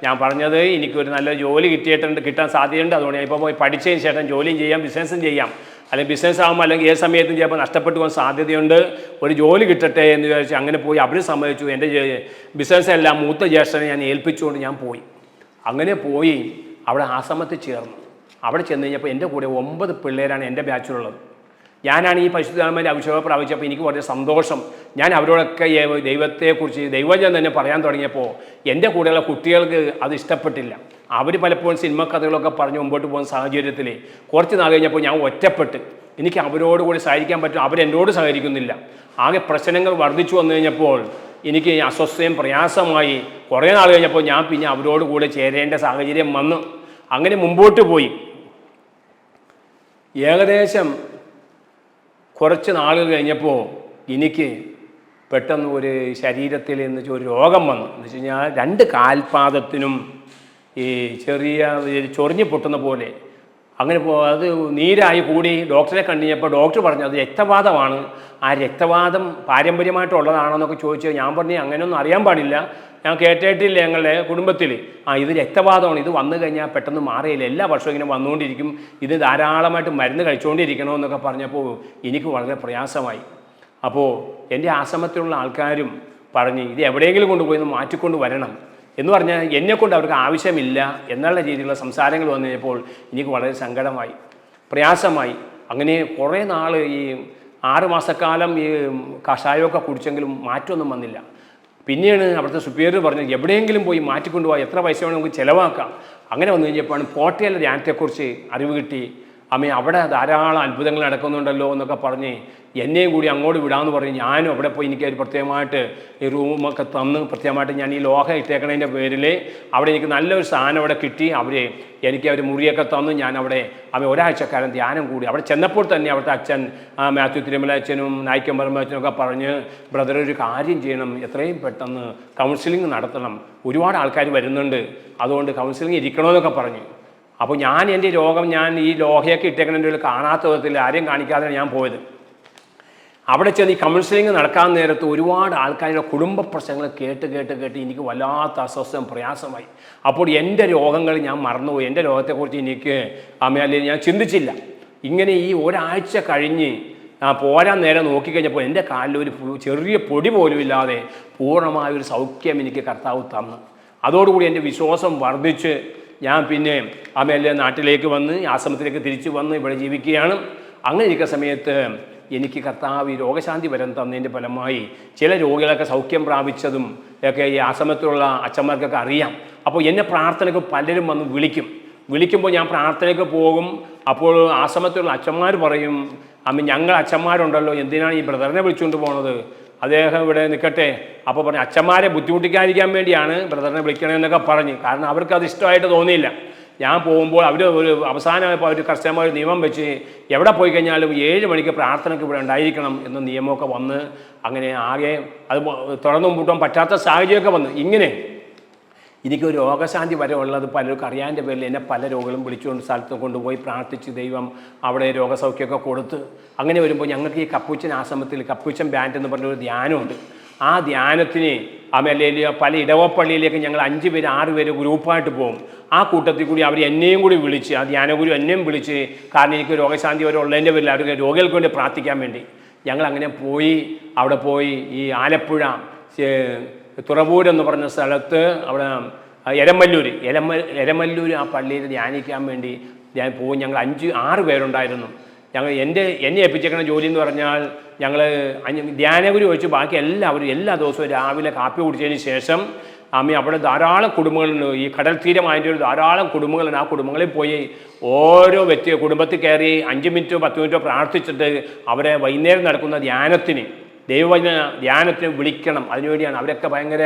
ഞാൻ പറഞ്ഞത് എനിക്കൊരു നല്ല ജോലി കിട്ടാൻ സാധ്യതയുണ്ട്, അതുകൊണ്ട് ഞാൻ ഇപ്പോൾ പോയി പഠിച്ചതിന് ശേഷം ജോലിയും ചെയ്യാം, ബിസിനസ്സും ചെയ്യാം. അല്ലെങ്കിൽ ബിസിനസ് ആകുമ്പോൾ അല്ലെങ്കിൽ ഏത് സമയത്തും ചിലപ്പോൾ നഷ്ടപ്പെട്ടു പോകാൻ സാധ്യതയുണ്ട്, ഒരു ജോലി കിട്ടട്ടെ എന്ന് വിചാരിച്ച് അങ്ങനെ പോയി. അവർ സമ്മതിച്ചു. എൻ്റെ ബിസിനസ്സെല്ലാം മൂത്ത ജ്യേഷ്ഠനെ ഞാൻ ഏൽപ്പിച്ചുകൊണ്ട് ഞാൻ പോയി. അങ്ങനെ പോയി അവിടെ ആശ്രമത്തിൽ ചേർന്നു. അവിടെ ചെന്ന് കഴിഞ്ഞപ്പോൾ എൻ്റെ കൂടെ 9 പിള്ളേരാണ് എൻ്റെ ബാച്ചിലുള്ളത്. ഞാനാണ് ഈ പരിശുദ്ധാത്മാവിൻ്റെ അഭിഷേകം പ്രാപിച്ചപ്പോൾ എനിക്ക് വളരെ സന്തോഷം. ഞാൻ അവരോടൊക്കെ ദൈവത്തെക്കുറിച്ച് ദൈവജനം തന്നെ പറയാൻ തുടങ്ങിയപ്പോൾ എൻ്റെ കൂടെയുള്ള കുട്ടികൾക്ക് അത് ഇഷ്ടപ്പെട്ടില്ല. അവർ പലപ്പോഴും സിനിമ കഥകളൊക്കെ പറഞ്ഞ് മുമ്പോട്ട് പോകുന്ന സാഹചര്യത്തിൽ കുറച്ച് നാൾ കഴിഞ്ഞപ്പോൾ ഞാൻ ഒറ്റപ്പെട്ട് എനിക്ക് അവരോട് കൂടി സഹകരിക്കാൻ പറ്റും, അവരെന്നോട് സഹകരിക്കുന്നില്ല. ആകെ പ്രശ്നങ്ങൾ വർദ്ധിച്ചു വന്നു കഴിഞ്ഞപ്പോൾ എനിക്ക് അസ്വസ്ഥയും പ്രയാസമായി. കുറേ നാൾ കഴിഞ്ഞപ്പോൾ ഞാൻ പിന്നെ അവരോട് കൂടെ ചേരേണ്ട സാഹചര്യം വന്നു. അങ്ങനെ മുമ്പോട്ട് പോയി. ഏകദേശം കുറച്ച് നാളുകൾ കഴിഞ്ഞപ്പോൾ എനിക്ക് പെട്ടെന്ന് ഒരു ശരീരത്തിൽ എന്ന് വെച്ചാൽ ഒരു രോഗം വന്നു. എന്ന് വെച്ച് കഴിഞ്ഞാൽ 2 കാൽപാദത്തിനും ഈ ചെറിയ ചൊറിഞ്ഞു പൊട്ടുന്ന പോലെ അങ്ങനെ അത് നീരായി കൂടി ഡോക്ടറെ കണ്ടുകഴിഞ്ഞപ്പോൾ ഡോക്ടർ പറഞ്ഞു അത് രക്തവാതമാണ്. ആ രക്തവാതം പാരമ്പര്യമായിട്ടുള്ളതാണോ എന്നൊക്കെ ചോദിച്ചു. ഞാൻ പറഞ്ഞു അങ്ങനെയൊന്നും അറിയാൻ പാടില്ല, ഞാൻ കേട്ടിട്ടില്ല ഞങ്ങളുടെ കുടുംബത്തിൽ. ഇത് രക്തവാതമാണ്, ഇത് വന്നു കഴിഞ്ഞാൽ പെട്ടെന്ന് മാറിയില്ല, എല്ലാ വർഷവും ഇങ്ങനെ വന്നുകൊണ്ടിരിക്കും, ഇത് ധാരാളമായിട്ട് മരുന്ന് കഴിച്ചുകൊണ്ടിരിക്കണമെന്നൊക്കെ പറഞ്ഞപ്പോൾ എനിക്ക് വളരെ പ്രയാസമായി. അപ്പോൾ എൻ്റെ ആശ്രമത്തിലുള്ള ആൾക്കാരും പറഞ്ഞ് ഇത് എവിടെയെങ്കിലും കൊണ്ടുപോയി മാറ്റിക്കൊണ്ട് വരണം എന്ന് പറഞ്ഞാൽ എന്നെക്കൊണ്ട് അവർക്ക് ആവശ്യമില്ല എന്നുള്ള രീതിയിലുള്ള സംസാരങ്ങൾ വന്നു കഴിഞ്ഞപ്പോൾ എനിക്ക് വളരെ സങ്കടമായി, പ്രയാസമായി. അങ്ങനെ കുറേ നാൾ ഈ 6 മാസക്കാലം ഈ കഷായമൊക്കെ കുടിച്ചെങ്കിലും മാറ്റമൊന്നും വന്നില്ല. പിന്നെയാണ് അവിടുത്തെ സുപ്പീരിയർ പറഞ്ഞത് എവിടെയെങ്കിലും പോയി മാറ്റിക്കൊണ്ടുപോകാം, എത്ര പൈസ വേണമെങ്കിൽ നമുക്ക് ചിലവാക്കാം. അങ്ങനെ വന്നു കഴിഞ്ഞപ്പോഴാണ് പോർട്ടയിലെ ധ്യാനത്തെക്കുറിച്ച് അറിവ് കിട്ടി. അവിടെ ധാരാളം അത്ഭുതങ്ങൾ നടക്കുന്നുണ്ടല്ലോ എന്നൊക്കെ പറഞ്ഞ് എന്നെയും കൂടി അങ്ങോട്ട് വിടാമെന്ന് പറഞ്ഞ് ഞാനും അവിടെ പോയി എനിക്ക് പ്രത്യേകമായിട്ട് ഈ റൂമൊക്കെ തന്ന് പ്രത്യേകമായിട്ട് ഞാൻ ഈ ലോഹ ഇട്ടേക്കണതിൻ്റെ പേരിൽ അവിടെ എനിക്ക് നല്ലൊരു സാധനം അവിടെ കിട്ടി. അവർ മുറിയൊക്കെ തന്നു. ഞാൻ അവിടെ ഒരാഴ്ചക്കാലം ധ്യാനം കൂടി. അവിടെ ചെന്നപ്പോൾ തന്നെ അവിടുത്തെ അച്ഛൻ മാത്യു തിരുമല അച്ഛനും നായിക്കം പറമ്പ അച്ഛനൊക്കെ പറഞ്ഞ് ബ്രദർ ഒരു കാര്യം ചെയ്യണം, എത്രയും പെട്ടെന്ന് കൗൺസിലിംഗ് നടത്തണം, ഒരുപാട് ആൾക്കാർ വരുന്നുണ്ട്, അതുകൊണ്ട് കൗൺസിലിംഗ് ഇരിക്കണമെന്നൊക്കെ പറഞ്ഞു. അപ്പോൾ ഞാൻ എൻ്റെ രോഗം ഞാൻ ഈ ലോഹയൊക്കെ ഇട്ടേക്കണതിൻ്റെ ഉള്ളിൽ കാണാത്ത വിധത്തിൽ ആരെയും കാണിക്കാതെയാണ് ഞാൻ പോയത്. അവിടെ ചെന്ന് ഈ കൗൺസിലിംഗ് നടക്കാൻ നേരത്ത് ഒരുപാട് ആൾക്കാരുടെ കുടുംബ പ്രശ്നങ്ങൾ കേട്ട് എനിക്ക് വല്ലാത്ത അസ്വസ്ഥം പ്രയാസമായി. അപ്പോൾ എൻ്റെ രോഗങ്ങൾ ഞാൻ മറന്നുപോയി, എൻ്റെ രോഗത്തെക്കുറിച്ച് എനിക്ക് അല്ലെങ്കിൽ ഞാൻ ചിന്തിച്ചില്ല. ഇങ്ങനെ ഈ ഒരാഴ്ച കഴിഞ്ഞ് പോരാൻ നേരം നോക്കിക്കഴിഞ്ഞപ്പോൾ എൻ്റെ കാലിൽ ഒരു ചെറിയ പൊടി പോലും ഇല്ലാതെ പൂർണ്ണമായൊരു സൗഖ്യം എനിക്ക് കർത്താവ് തന്നു. അതോടുകൂടി എൻ്റെ വിശ്വാസം വർദ്ധിച്ച് ഞാൻ പിന്നെ നാട്ടിലേക്ക് വന്ന് ആശ്രമത്തിലേക്ക് തിരിച്ചു വന്ന് ഇവിടെ ജീവിക്കുകയാണ്. അങ്ങനെ ഇരിക്കുന്ന സമയത്ത് എനിക്ക് കർത്താവ് ഈ രോഗശാന്തി വരം തന്നതിൻ്റെ ഫലമായി ചില രോഗികളൊക്കെ സൗഖ്യം പ്രാപിച്ചതും ഒക്കെ ഈ ആശ്രമത്തിലുള്ള അച്ഛന്മാർക്കൊക്കെ അറിയാം. അപ്പോൾ എന്നെ പ്രാർത്ഥനയ്ക്ക് പലരും വന്ന് വിളിക്കുമ്പോൾ ഞാൻ പ്രാർത്ഥനയ്ക്ക് പോകും. അപ്പോൾ ആശ്രമത്തിലുള്ള അച്ഛന്മാർ പറയും ഞങ്ങൾ അച്ഛന്മാരുണ്ടല്ലോ, എന്തിനാണ് ഈ ബ്രദറിനെ വിളിച്ചുകൊണ്ട് പോണത്, അദ്ദേഹം ഇവിടെ നിൽക്കട്ടെ. അപ്പോൾ പറഞ്ഞു അച്ഛന്മാരെ ബുദ്ധിമുട്ടിക്കാതിരിക്കാൻ വേണ്ടിയാണ് ബ്രദറിനെ വിളിക്കണമെന്നൊക്കെ പറഞ്ഞ്. കാരണം അവർക്കത് ഇഷ്ടമായിട്ട് തോന്നിയില്ല. ഞാൻ പോകുമ്പോൾ അവർ ഒരു അവസാനമായപ്പോൾ അവർ കർശനമായ നിയമം വെച്ച് എവിടെ പോയി കഴിഞ്ഞാലും 7 മണിക്ക് പ്രാർത്ഥനയ്ക്ക് ഇവിടെ ഉണ്ടായിരിക്കണം എന്ന നിയമമൊക്കെ വന്ന് അങ്ങനെ ആകെ അത് തുറന്നു മുമ്പോട്ടാൻ പറ്റാത്ത സാഹചര്യമൊക്കെ വന്നു. ഇങ്ങനെ എനിക്കൊരു രോഗശാന്തി വരെ ഉള്ളത് പലർക്കും അറിയാൻ്റെ പേരിൽ എന്നെ പല രോഗികളും വിളിച്ചുകൊണ്ട് സ്ഥലത്ത് കൊണ്ടുപോയി പ്രാർത്ഥിച്ച് ദൈവം അവിടെ രോഗസൗഖ്യമൊക്കെ കൊടുത്ത്. അങ്ങനെ വരുമ്പോൾ ഞങ്ങൾക്ക് ഈ കപ്പൂച്ചൻ ആശ്രമത്തിൽ കപ്പൂച്ചൻ ബാൻഡ് എന്ന് പറഞ്ഞൊരു ധ്യാനമുണ്ട്. ആ ധ്യാനത്തിന് പല ഇടവപ്പള്ളിയിലേക്ക് ഞങ്ങൾ 5 പേര് 6 പേര് ഗ്രൂപ്പായിട്ട് പോകും. ആ കൂട്ടത്തിൽ കൂടി അവർ എന്നെയും കൂടി വിളിച്ച്, ആ ധ്യാനഗുരു എന്നെയും വിളിച്ച്, കാരണം എനിക്ക് രോഗശാന്തി വരെ ഉള്ളതിൻ്റെ പേരിൽ അവർക്ക് രോഗികൾക്ക് വേണ്ടി പ്രാർത്ഥിക്കാൻ വേണ്ടി ഞങ്ങളങ്ങനെ പോയി. അവിടെ പോയി ഈ ആലപ്പുഴ തുറവൂരെന്ന് പറഞ്ഞ സ്ഥലത്ത് അവിടെ എരമല്ലൂർ ആ പള്ളിയിൽ ധ്യാനിക്കാൻ വേണ്ടി ഞാൻ പോയി. ഞങ്ങൾ 5-6 പേരുണ്ടായിരുന്നു. എന്നെ ഏൽപ്പിച്ചേക്കുന്ന ജോലി എന്ന് പറഞ്ഞാൽ ഞങ്ങൾ ധ്യാനഗുരു വെച്ച് ബാക്കി എല്ലാവരും എല്ലാ ദിവസവും രാവിലെ കാപ്പി കുടിച്ചതിന് ശേഷം അവിടെ ധാരാളം കുടുംബങ്ങളുണ്ട്. ഈ കടൽ തീരമായതിൻ്റെ ഒരു ധാരാളം കുടുംബങ്ങളുണ്ട്. ആ കുടുംബങ്ങളിൽ പോയി ഓരോ കുടുംബത്തിൽ കയറി 5 മിനിറ്റോ 10 മിനിറ്റോ പ്രാർത്ഥിച്ചിട്ട് അവരെ വൈകുന്നേരം നടക്കുന്ന ദൈവവചന ധ്യാനത്തിന് വിളിക്കണം. അതിനുവേണ്ടിയാണ്. അവരൊക്കെ ഭയങ്കര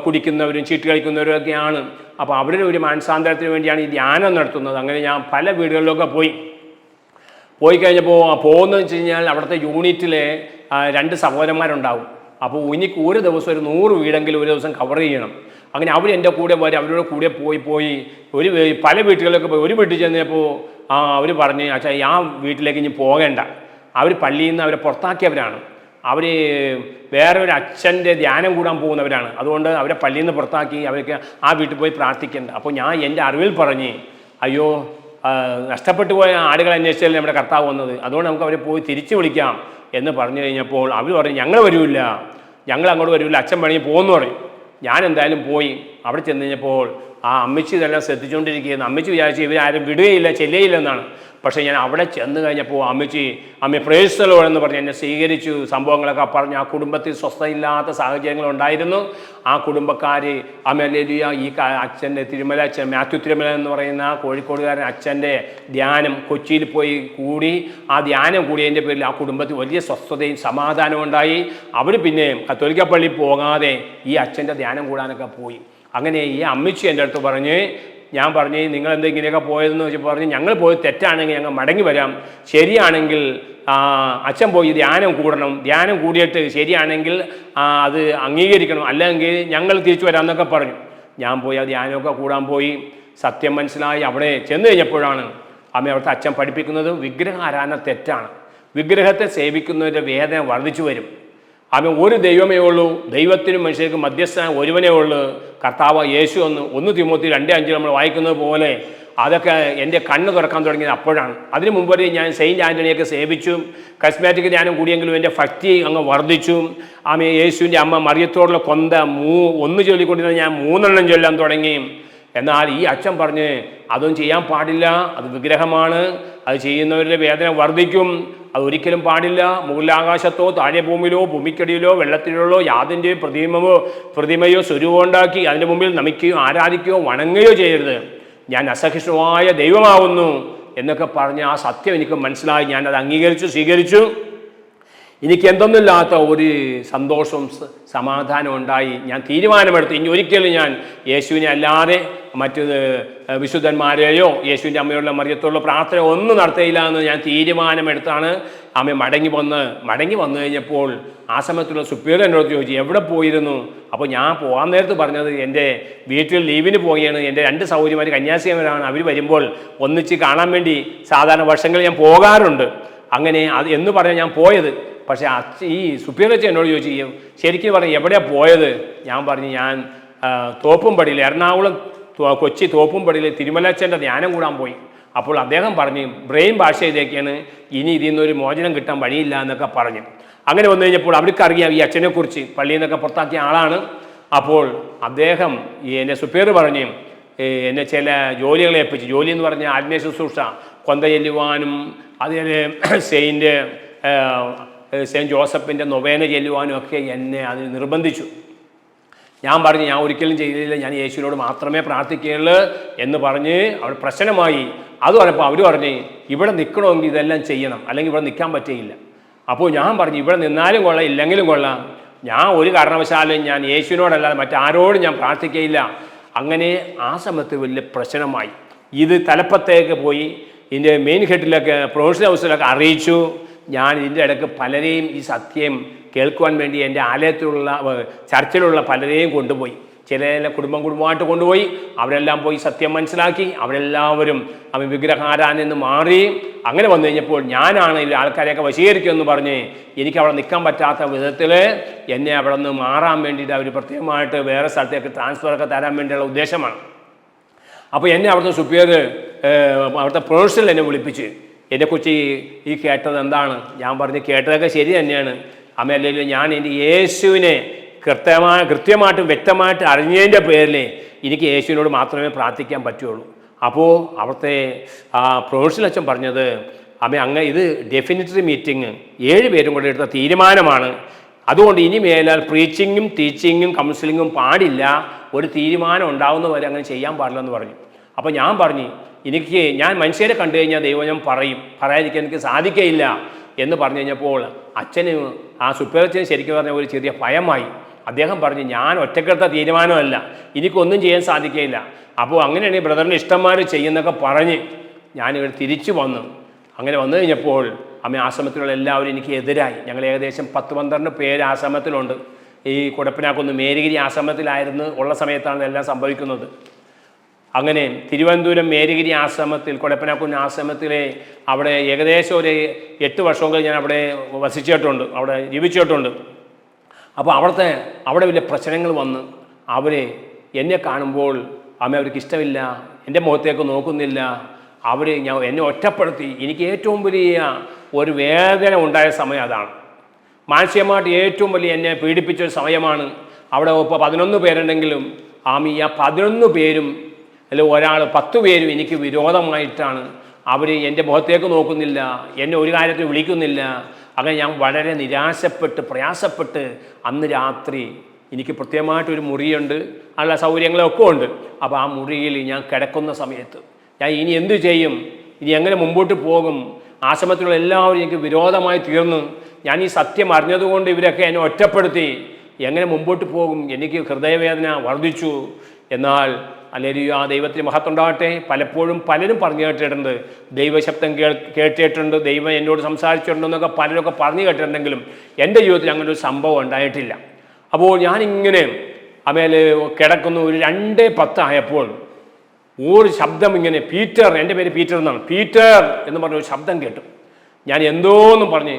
കുടിക്കുന്നവരും ചീട്ട് കളിക്കുന്നവരും ഒക്കെയാണ്. അപ്പോൾ അവരുടെ ഒരു മാനസാന്തരത്തിന് വേണ്ടിയാണ് ഈ ധ്യാനം നടത്തുന്നത്. അങ്ങനെ ഞാൻ പല വീടുകളിലൊക്കെ പോയി കഴിഞ്ഞപ്പോൾ പോകുന്നതെന്ന് വെച്ച് കഴിഞ്ഞാൽ അവിടുത്തെ യൂണിറ്റിലെ 2 സഹോദരന്മാരുണ്ടാവും. അപ്പോൾ എനിക്ക് ഒരു ദിവസം ഒരു 100 വീടെങ്കിലും ഒരു ദിവസം കവർ ചെയ്യണം. അങ്ങനെ അവർ എൻ്റെ കൂടെ വരും. അവരുടെ കൂടെ പോയി പല വീട്ടുകളിലൊക്കെ പോയി. ഒരു വീട്ടിൽ ചെന്നപ്പോൾ അവർ പറഞ്ഞ് അച്ഛാ ആ വീട്ടിലേക്ക് ഇനി പോകേണ്ട, അവർ പള്ളിയിൽ നിന്ന് അവരെ പുറത്താക്കിയവരാണ്, അവർ വേറെ ഒരു അച്ഛൻ്റെ ധ്യാനം കൂടാൻ പോകുന്നവരാണ്, അതുകൊണ്ട് അവരെ പള്ളിയിൽ നിന്ന് പുറത്താക്കി, അവർക്ക് ആ വീട്ടിൽ പോയി പ്രാർത്ഥിക്കേണ്ട. അപ്പോൾ ഞാൻ എൻ്റെ അറിവിൽ പറഞ്ഞ് അയ്യോ നഷ്ടപ്പെട്ടു പോയ ആടുകൾ അന്വേഷിച്ചല്ലേ നമ്മുടെ കർത്താവ് വന്നത്, അതുകൊണ്ട് നമുക്ക് അവരെ പോയി തിരിച്ചു വിളിക്കാം എന്ന് പറഞ്ഞു കഴിഞ്ഞപ്പോൾ അവർ പറഞ്ഞു ഞങ്ങൾ വരില്ല, ഞങ്ങൾ അങ്ങോട്ട് വരില്ല, അച്ഛൻ പണിയിൽ പോകുമെന്ന് പറയും. ഞാൻ എന്തായാലും പോയി. അവിടെ ചെന്ന് കഴിഞ്ഞപ്പോൾ ആ അമ്മച്ചി ഇതെല്ലാം ശ്രദ്ധിച്ചുകൊണ്ടിരിക്കുകയെന്ന്. അമ്മച്ചി വിചാരിച്ച് ഇവരാരും വിടുകയില്ല ചെല്ലുകയില്ലെന്നാണ്. പക്ഷേ ഞാൻ അവിടെ ചെന്ന് കഴിഞ്ഞപ്പോൾ അമ്മ പ്രൈസ് ദി ലോർഡ് എന്ന് പറഞ്ഞ് എന്നെ സ്വീകരിച്ചു. സംഭവങ്ങളൊക്കെ പറഞ്ഞ് ആ കുടുംബത്തിൽ സ്വസ്ഥയില്ലാത്ത സാഹചര്യങ്ങളുണ്ടായിരുന്നു. ആ കുടുംബക്കാർ ഹല്ലേലൂയ ഈ അച്ഛൻ്റെ തിരുമല അച്ഛൻ മാത്യു തിരുമല എന്ന് പറയുന്ന കോഴിക്കോടുകാരൻ അച്ഛൻ്റെ ധ്യാനം കൊച്ചിയിൽ പോയി കൂടി. ആ ധ്യാനം കൂടിയതിൻ്റെ പേരിൽ ആ കുടുംബത്തിൽ വലിയ സ്വസ്ഥതയും സമാധാനവും ഉണ്ടായി. അവർ പിന്നെ കത്തോലിക്ക പള്ളി പോകാതെ ഈ അച്ഛൻ്റെ ധ്യാനം കൂടാനൊക്കെ പോയി. അങ്ങനെ ഈ അമ്മച്ചി എൻ്റെ അടുത്ത് പറഞ്ഞ്, ഞാൻ പറഞ്ഞ് നിങ്ങളെന്താ ഇങ്ങനെയൊക്കെ പോയതെന്ന് വെച്ച് പറഞ്ഞ് ഞങ്ങൾ പോയത് തെറ്റാണെങ്കിൽ ഞങ്ങൾ മടങ്ങി വരാം, ശരിയാണെങ്കിൽ അച്ഛൻ പോയി ധ്യാനം കൂടണം, ധ്യാനം കൂടിയിട്ട് ശരിയാണെങ്കിൽ അത് അംഗീകരിക്കണം, അല്ലെങ്കിൽ ഞങ്ങൾ തിരിച്ചു വരാമെന്നൊക്കെ പറഞ്ഞു. ഞാൻ പോയി ആ ധ്യാനമൊക്കെ കൂടാൻ പോയി. സത്യം മനസ്സിലായി. അവിടെ ചെന്ന് കഴിഞ്ഞപ്പോഴാണ് അവിടുത്തെ അച്ഛൻ പഠിപ്പിക്കുന്നത് വിഗ്രഹാരാധന തെറ്റാണ്. വിഗ്രഹത്തെ സേവിക്കുന്നതിൻ്റെ വേദന വർദ്ധിച്ചു വരും. ഒരു ദൈവമേ ഉള്ളൂ, ദൈവത്തിനും മനുഷ്യർക്കും മധ്യസ്ഥനായ ഒരുവനേ ഉള്ളൂ, കർത്താവ് യേശു എന്ന് 1 തിമോത്തി 2:5 നമ്മൾ വായിക്കുന്നത് പോലെ അതൊക്കെ എൻ്റെ കണ്ണ് തുറക്കാൻ തുടങ്ങിയത് അപ്പോഴാണ്. അതിനു മുമ്പ് ഞാൻ സെയിൻറ്റ് ആൻ്റണിയൊക്കെ സേവിച്ചു, കസ്മാറ്റിക് ധ്യാനം കൂടിയെങ്കിലും എൻ്റെ ഭക്തി അങ്ങ് വർദ്ധിച്ചു. യേശുവിൻ്റെ അമ്മ മറിയത്തോടുള്ള കൊന്ത 1 ചൊല്ലിക്കൊണ്ടിരുന്ന ഞാൻ 3 ചൊല്ലാൻ തുടങ്ങി. എന്നാൽ ഈ അച്ഛൻ പറഞ്ഞ് അതൊന്നും ചെയ്യാൻ പാടില്ല, അത് വിഗ്രഹമാണ്, അത് ചെയ്യുന്നവരുടെ വേദന വർദ്ധിക്കും, അതൊരിക്കലും പാടില്ല. മുകളിലാകാശത്തോ താഴെ ഭൂമിയിലോ ഭൂമിക്കടിയിലോ വെള്ളത്തിലോ യാതിൻ്റെ പ്രതിമയോ സ്വരൂപം ഉണ്ടാക്കി അതിൻ്റെ മുമ്പിൽ നമിക്കുകയോ ആരാധിക്കുകയോ വണങ്ങുകയോ ചെയ്യരുത്, ഞാൻ അസഹിഷ്ണുവായ ദൈവമാവുന്നു എന്നൊക്കെ പറഞ്ഞ് ആ സത്യം എനിക്ക് മനസ്സിലായി. ഞാനത് സ്വീകരിച്ചു. എനിക്ക് എന്തൊന്നുമില്ലാത്ത ഒരു സന്തോഷവും സമാധാനവും ഉണ്ടായി. ഞാൻ തീരുമാനമെടുത്തു, ഇനി ഒരിക്കലും ഞാൻ യേശുവിനെ അല്ലാതെ മറ്റ് വിശുദ്ധന്മാരെയോ യേശുവിൻ്റെ അമ്മയുള്ള മറിയത്തോടുള്ള പ്രാർത്ഥന ഒന്നും നടത്തിയില്ല എന്ന് ഞാൻ തീരുമാനമെടുത്താണ് അമ്മ മടങ്ങി വന്നു കഴിഞ്ഞപ്പോൾ ആ സമയത്തുള്ള സുപ്പീരിയർ എന്നോട് ചോദിച്ചു, എവിടെ പോയിരുന്നു? അപ്പോൾ ഞാൻ പോകാൻ നേരത്ത് പറഞ്ഞത് എൻ്റെ വീട്ടിൽ ലീവിന് പോവുകയാണ്, എൻ്റെ 2 സഹോദരിമാർ കന്യാസ്ത്രീമാരാണ്, അവർ വരുമ്പോൾ ഒന്നിച്ച് കാണാൻ വേണ്ടി സാധാരണ വർഷങ്ങളിൽ ഞാൻ പോകാറുണ്ട്. അങ്ങനെ അത് എന്ന് പറഞ്ഞാൽ ഞാൻ പോയത്. പക്ഷേ ഈ സുപ്പീരിയർ എന്നോട് ചോദിച്ചു, ശരിക്കും പറഞ്ഞു എവിടെയാണ് പോയത്? ഞാൻ പറഞ്ഞു, ഞാൻ തോപ്പുംപടിയിൽ, എറണാകുളം കൊച്ചി തോപ്പുംപടിയിൽ തിരുമലച്ചൻ്റെ ധ്യാനം കൂടാൻ പോയി. അപ്പോൾ അദ്ദേഹം പറഞ്ഞു, ബ്രെയിൻ ഭാഷ ഇതൊക്കെയാണ്, ഇനി ഇതിൽ നിന്നൊരു മോചനം കിട്ടാൻ വഴിയില്ല എന്നൊക്കെ പറഞ്ഞു. അങ്ങനെ വന്നു കഴിഞ്ഞപ്പോൾ അവർക്കറിയാം ഈ അച്ഛനെക്കുറിച്ച്, പള്ളിയിൽ നിന്നൊക്കെ പുറത്താക്കിയ ആളാണ്. അപ്പോൾ അദ്ദേഹം എന്നെ സുപ്പീരിയർ പറഞ്ഞു എന്നെ ചില ജോലികളെ ഏൽപ്പിച്ചു. ജോലി എന്ന് പറഞ്ഞാൽ ആത്മീയ ശുശ്രൂഷ, കൊന്ത ചെല്ലുവാനും അതുപോലെ സെയിൻറ്റ് ജോസഫിൻ്റെ നൊവേന ചെല്ലുവാനും ഒക്കെ എന്നെ അതിന് നിർബന്ധിച്ചു. ഞാൻ പറഞ്ഞു, ഞാൻ ഒരിക്കലും ചെയ്തില്ല, ഞാൻ യേശുവിനോട് മാത്രമേ പ്രാർത്ഥിക്കുകയുള്ളൂ എന്ന് പറഞ്ഞ് അവിടെ പ്രശ്നമായി. അത് പറഞ്ഞപ്പോൾ അവർ പറഞ്ഞ് ഇവിടെ നിൽക്കണമെങ്കിൽ ഇതെല്ലാം ചെയ്യണം, അല്ലെങ്കിൽ ഇവിടെ നിൽക്കാൻ പറ്റുകയില്ല. അപ്പോൾ ഞാൻ പറഞ്ഞു, ഇവിടെ നിന്നാലും കൊള്ളാം ഇല്ലെങ്കിലും കൊള്ളാം, ഞാൻ ഒരു കാരണവശാലും ഞാൻ യേശുവിനോടല്ലാതെ മറ്റാരോടും ഞാൻ പ്രാർത്ഥിക്കുകയില്ല. അങ്ങനെ ആ സമയത്ത് വലിയ പ്രശ്നമായി. ഇത് തലപ്പത്തേക്ക് പോയി ഇതിൻ്റെ മെയിൻ ഹെഡിലൊക്കെ പ്രൊഫഷണൽ ഹൗസിലൊക്കെ അറിയിച്ചു. ഞാൻ ഇതിൻ്റെ ഇടയ്ക്ക് പലരെയും ഈ സത്യം കേൾക്കുവാൻ വേണ്ടി എൻ്റെ ആലയത്തിലുള്ള ചർച്ചിലുള്ള പലരെയും കൊണ്ടുപോയി. ചില കുടുംബമായിട്ട് കൊണ്ടുപോയി. അവരെല്ലാം പോയി സത്യം മനസ്സിലാക്കി. അവരെല്ലാവരും വിഗ്രഹാരാധനയിൽ നിന്ന് മാറി. അങ്ങനെ വന്നു കഴിഞ്ഞപ്പോൾ ഞാനാണ് ഈ ആൾക്കാരെയൊക്കെ വശീകരിക്കുമെന്ന് പറഞ്ഞ് എനിക്ക് അവിടെ നിൽക്കാൻ പറ്റാത്ത വിധത്തിൽ എന്നെ അവിടെ നിന്ന് മാറാൻ വേണ്ടിയിട്ട് അവർ പ്രത്യേകമായിട്ട് വേറെ സ്ഥലത്തേക്ക് ട്രാൻസ്ഫറൊക്കെ തരാൻ വേണ്ടിയുള്ള ഉദ്ദേശമാണ്. അപ്പോൾ എന്നെ അവിടുത്തെ സുപ്പീരിയർ അവിടുത്തെ പ്രൊഫഷണൽ എന്നെ വിളിപ്പിച്ച് എന്നെക്കുറിച്ച് ഈ കേട്ടത് എന്താണ്? ഞാൻ പറഞ്ഞ് കേട്ടതൊക്കെ ശരി തന്നെയാണ് അമ്മ, അല്ലെങ്കിൽ ഞാൻ എൻ്റെ യേശുവിനെ കൃത്യമായിട്ടും വ്യക്തമായിട്ട് അറിഞ്ഞതിൻ്റെ പേരിൽ എനിക്ക് യേശുവിനോട് മാത്രമേ പ്രാർത്ഥിക്കാൻ പറ്റുള്ളൂ. അപ്പോൾ അവിടുത്തെ ആ പ്രൊഫഷണൽ അച്ഛൻ പറഞ്ഞത്, അമ്മ ഇത് ഡെഫിനിറ്ററി മീറ്റിംഗ് 7 പേരും കൂടെ എടുത്ത തീരുമാനമാണ്, അതുകൊണ്ട് ഇനി മേലാൽ പ്രീച്ചിങ്ങും ടീച്ചിങ്ങും കൗൺസിലിങ്ങും പാടില്ല, ഒരു തീരുമാനം ഉണ്ടാവുന്നവരെ അങ്ങനെ ചെയ്യാൻ പാടില്ലെന്ന് പറഞ്ഞു. അപ്പോൾ ഞാൻ പറഞ്ഞു, ഞാൻ മനുഷ്യരെ കണ്ടു കഴിഞ്ഞാൽ ദൈവം ഞാൻ പറയാതിരിക്കാൻ എനിക്ക് സാധിക്കയില്ല എന്ന് പറഞ്ഞു കഴിഞ്ഞപ്പോൾ അച്ഛന് ആ സുപ്പീരിയർ ശരിക്കും പറഞ്ഞ ഒരു ചെറിയ ഭയമായി. അദ്ദേഹം പറഞ്ഞു, ഞാൻ ഒറ്റക്കെടുത്ത തീരുമാനമല്ല, എനിക്കൊന്നും ചെയ്യാൻ സാധിക്കുകയില്ല. അപ്പോൾ അങ്ങനെയാണ് ബ്രദറിന് ഇഷ്ടംമാർ ചെയ്യുന്നൊക്കെ പറഞ്ഞ് ഞാനിവിടെ തിരിച്ചു വന്നു. അങ്ങനെ വന്നു കഴിഞ്ഞപ്പോൾ അമ്മ ആശ്രമത്തിലുള്ള എല്ലാവരും എനിക്ക് എതിരായി. ഞങ്ങൾ ഏകദേശം 10-12 പേര് ആശ്രമത്തിലുണ്ട്. ഈ കുടപ്പനാക്കുന്ന് മേരിഗിരി ആശ്രമത്തിലായിരുന്നു ഉള്ള സമയത്താണ് എല്ലാം സംഭവിക്കുന്നത്. അങ്ങനെ തിരുവനന്തപുരം മേരിഗിരി ആശ്രമത്തിൽ, കൊടപ്പനാക്കുന്ന് ആശ്രമത്തിലെ അവിടെ ഏകദേശം ഒരു 8 വർഷമെങ്കിലും ഞാൻ അവിടെ വസിച്ചിട്ടുണ്ട്, അവിടെ ജീവിച്ചിട്ടുണ്ട്. അപ്പോൾ അവിടെ വലിയ പ്രശ്നങ്ങൾ വന്ന് എന്നെ കാണുമ്പോൾ അവർക്ക് ഇഷ്ടമില്ല, എൻ്റെ മുഖത്തേക്ക് നോക്കുന്നില്ല. എന്നെ ഒറ്റപ്പെടുത്തി. എനിക്ക് ഏറ്റവും വലിയ ഒരു വേദന ഉണ്ടായ സമയം അതാണ്. മാനസികമായിട്ട് ഏറ്റവും വലിയ എന്നെ പീഡിപ്പിച്ചൊരു സമയമാണ്. അവിടെ ഇപ്പോൾ 11 പേരുണ്ടെങ്കിലും ആ 11 പേരും അല്ലെങ്കിൽ 10 പേരും എനിക്ക് വിരോധമായിട്ടാണ്. എൻ്റെ മുഖത്തേക്ക് നോക്കുന്നില്ല, എന്നെ ഒരു കാര്യത്തിൽ വിളിക്കുന്നില്ല. അങ്ങനെ ഞാൻ വളരെ നിരാശപ്പെട്ട് പ്രയാസപ്പെട്ട് അന്ന് രാത്രി എനിക്ക് പ്രത്യേകമായിട്ടൊരു മുറിയുണ്ട്, നല്ല സൗകര്യങ്ങളൊക്കെ ഉണ്ട്. അപ്പോൾ ആ മുറിയിൽ ഞാൻ കിടക്കുന്ന സമയത്ത് ഞാൻ ഇനി എന്തു ചെയ്യും, ഇനി എങ്ങനെ മുമ്പോട്ട് പോകും? ആശ്രമത്തിലുള്ള എല്ലാവരും എനിക്ക് വിരോധമായി തീർന്നു. ഞാൻ ഈ സത്യം അറിഞ്ഞതുകൊണ്ട് ഇവരൊക്കെ എന്നെ ഒറ്റപ്പെടുത്തി. എങ്ങനെ മുമ്പോട്ട് പോകും? എനിക്ക് ഹൃദയവേദന വർദ്ധിച്ചു. എന്നാൽ അല്ലെങ്കിൽ ആ ദൈവത്തിന് മഹത്വമുണ്ടാകട്ടെ, പലപ്പോഴും പലരും പറഞ്ഞു കേട്ടിട്ടുണ്ട്, ദൈവശബ്ദം കേട്ടിട്ടുണ്ട്, ദൈവം എന്നോട് സംസാരിച്ചിട്ടുണ്ടെന്നൊക്കെ പലരൊക്കെ പറഞ്ഞു കേട്ടിട്ടുണ്ടെങ്കിലും എൻ്റെ ജീവിതത്തിൽ അങ്ങനെ ഒരു സംഭവം ഉണ്ടായിട്ടില്ല. അപ്പോൾ ഞാനിങ്ങനെ കിടക്കുന്നു. ഒരു 2:10 ആയപ്പോൾ ഒരു ശബ്ദം ഇങ്ങനെ, പീറ്റർ, എൻ്റെ പേര് പീറ്റർ എന്നാണ്, പീറ്റർ എന്ന് പറഞ്ഞ ഒരു ശബ്ദം കേട്ടു. ഞാൻ എന്തോന്നും പറഞ്ഞ്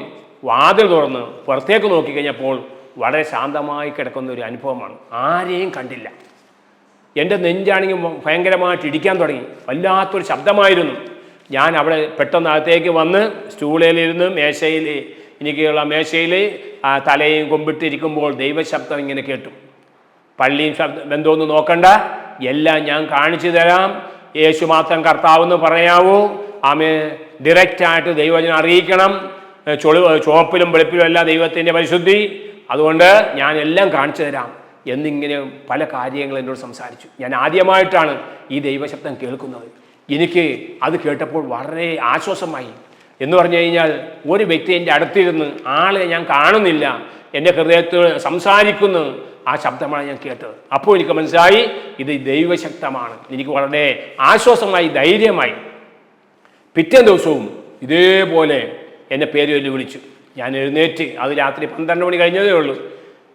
വാതിൽ തുറന്ന് പുറത്തേക്ക് നോക്കിക്കഴിഞ്ഞപ്പോൾ വളരെ ശാന്തമായി കിടക്കുന്ന ഒരു അനുഭവമാണ്. ആരെയും കണ്ടില്ല. എൻ്റെ നെഞ്ചാണെങ്കിൽ ഭയങ്കരമായിട്ട് ഇടിക്കാൻ തുടങ്ങി. വല്ലാത്തൊരു ശബ്ദമായിരുന്നു. ഞാൻ അവിടെ പെട്ടെന്ന് അകത്തേക്ക് വന്ന് സ്റ്റൂളിലിരുന്ന് എനിക്കുള്ള മേശയിൽ തലയും കൊമ്പിട്ടിരിക്കുമ്പോൾ ദൈവശബ്ദം ഇങ്ങനെ കേട്ടു. പള്ളിയും ശബ്ദം എന്തോന്ന് നോക്കണ്ട, എല്ലാം ഞാൻ കാണിച്ചു തരാം, യേശു മാത്രം കർത്താവെന്ന് പറയാവൂ, ആമേ, ഡയറക്റ്റായിട്ട് ദൈവജനം അറിയിക്കണം, ചുവപ്പിലും വെളുപ്പിലും അല്ല ദൈവത്തിൻ്റെ പരിശുദ്ധി, അതുകൊണ്ട് ഞാൻ എല്ലാം കാണിച്ചു തരാം എന്നിങ്ങനെ പല കാര്യങ്ങൾ എന്നോട് സംസാരിച്ചു. ഞാൻ ആദ്യമായിട്ടാണ് ഈ ദൈവശബ്ദം കേൾക്കുന്നത്. എനിക്ക് അത് കേട്ടപ്പോൾ വളരെ ആശ്വാസമായി. എന്ന് പറഞ്ഞു കഴിഞ്ഞാൽ ഒരു വ്യക്തി എൻ്റെ അടുത്തിരുന്ന്, ആളെ ഞാൻ കാണുന്നില്ല, എൻ്റെ ഹൃദയത്തിൽ സംസാരിക്കുന്നു, ആ ശബ്ദമാണ് ഞാൻ കേട്ടത്. അപ്പോൾ എനിക്ക് മനസ്സിലായി ഇത് ദൈവശബ്ദമാണ്. എനിക്ക് വളരെ ആശ്വാസമായി, ധൈര്യമായി. പിറ്റേ ദിവസവും ഇതേപോലെ എന്നെ പേര് ചൊല്ലി വിളിച്ചു. ഞാൻ എഴുന്നേറ്റ്, അത് രാത്രി 12 മണി കഴിഞ്ഞതേ ഉള്ളൂ.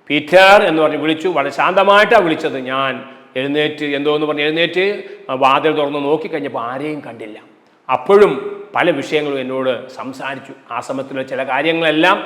പീറ്റർ എന്ന് പറഞ്ഞ് വിളിച്ചു. വളരെ ശാന്തമായിട്ടാണ് വിളിച്ചത്. ഞാൻ എഴുന്നേറ്റ്, എന്തോന്ന് പറഞ്ഞ് എഴുന്നേറ്റ് വാതിൽ തുറന്ന് നോക്കിക്കഴിഞ്ഞപ്പോൾ ആരെയും കണ്ടില്ല. അപ്പോഴും പല വിഷയങ്ങളും എന്നോട് സംസാരിച്ചു. ആ സമയത്തുള്ള ചില കാര്യങ്ങളെല്ലാം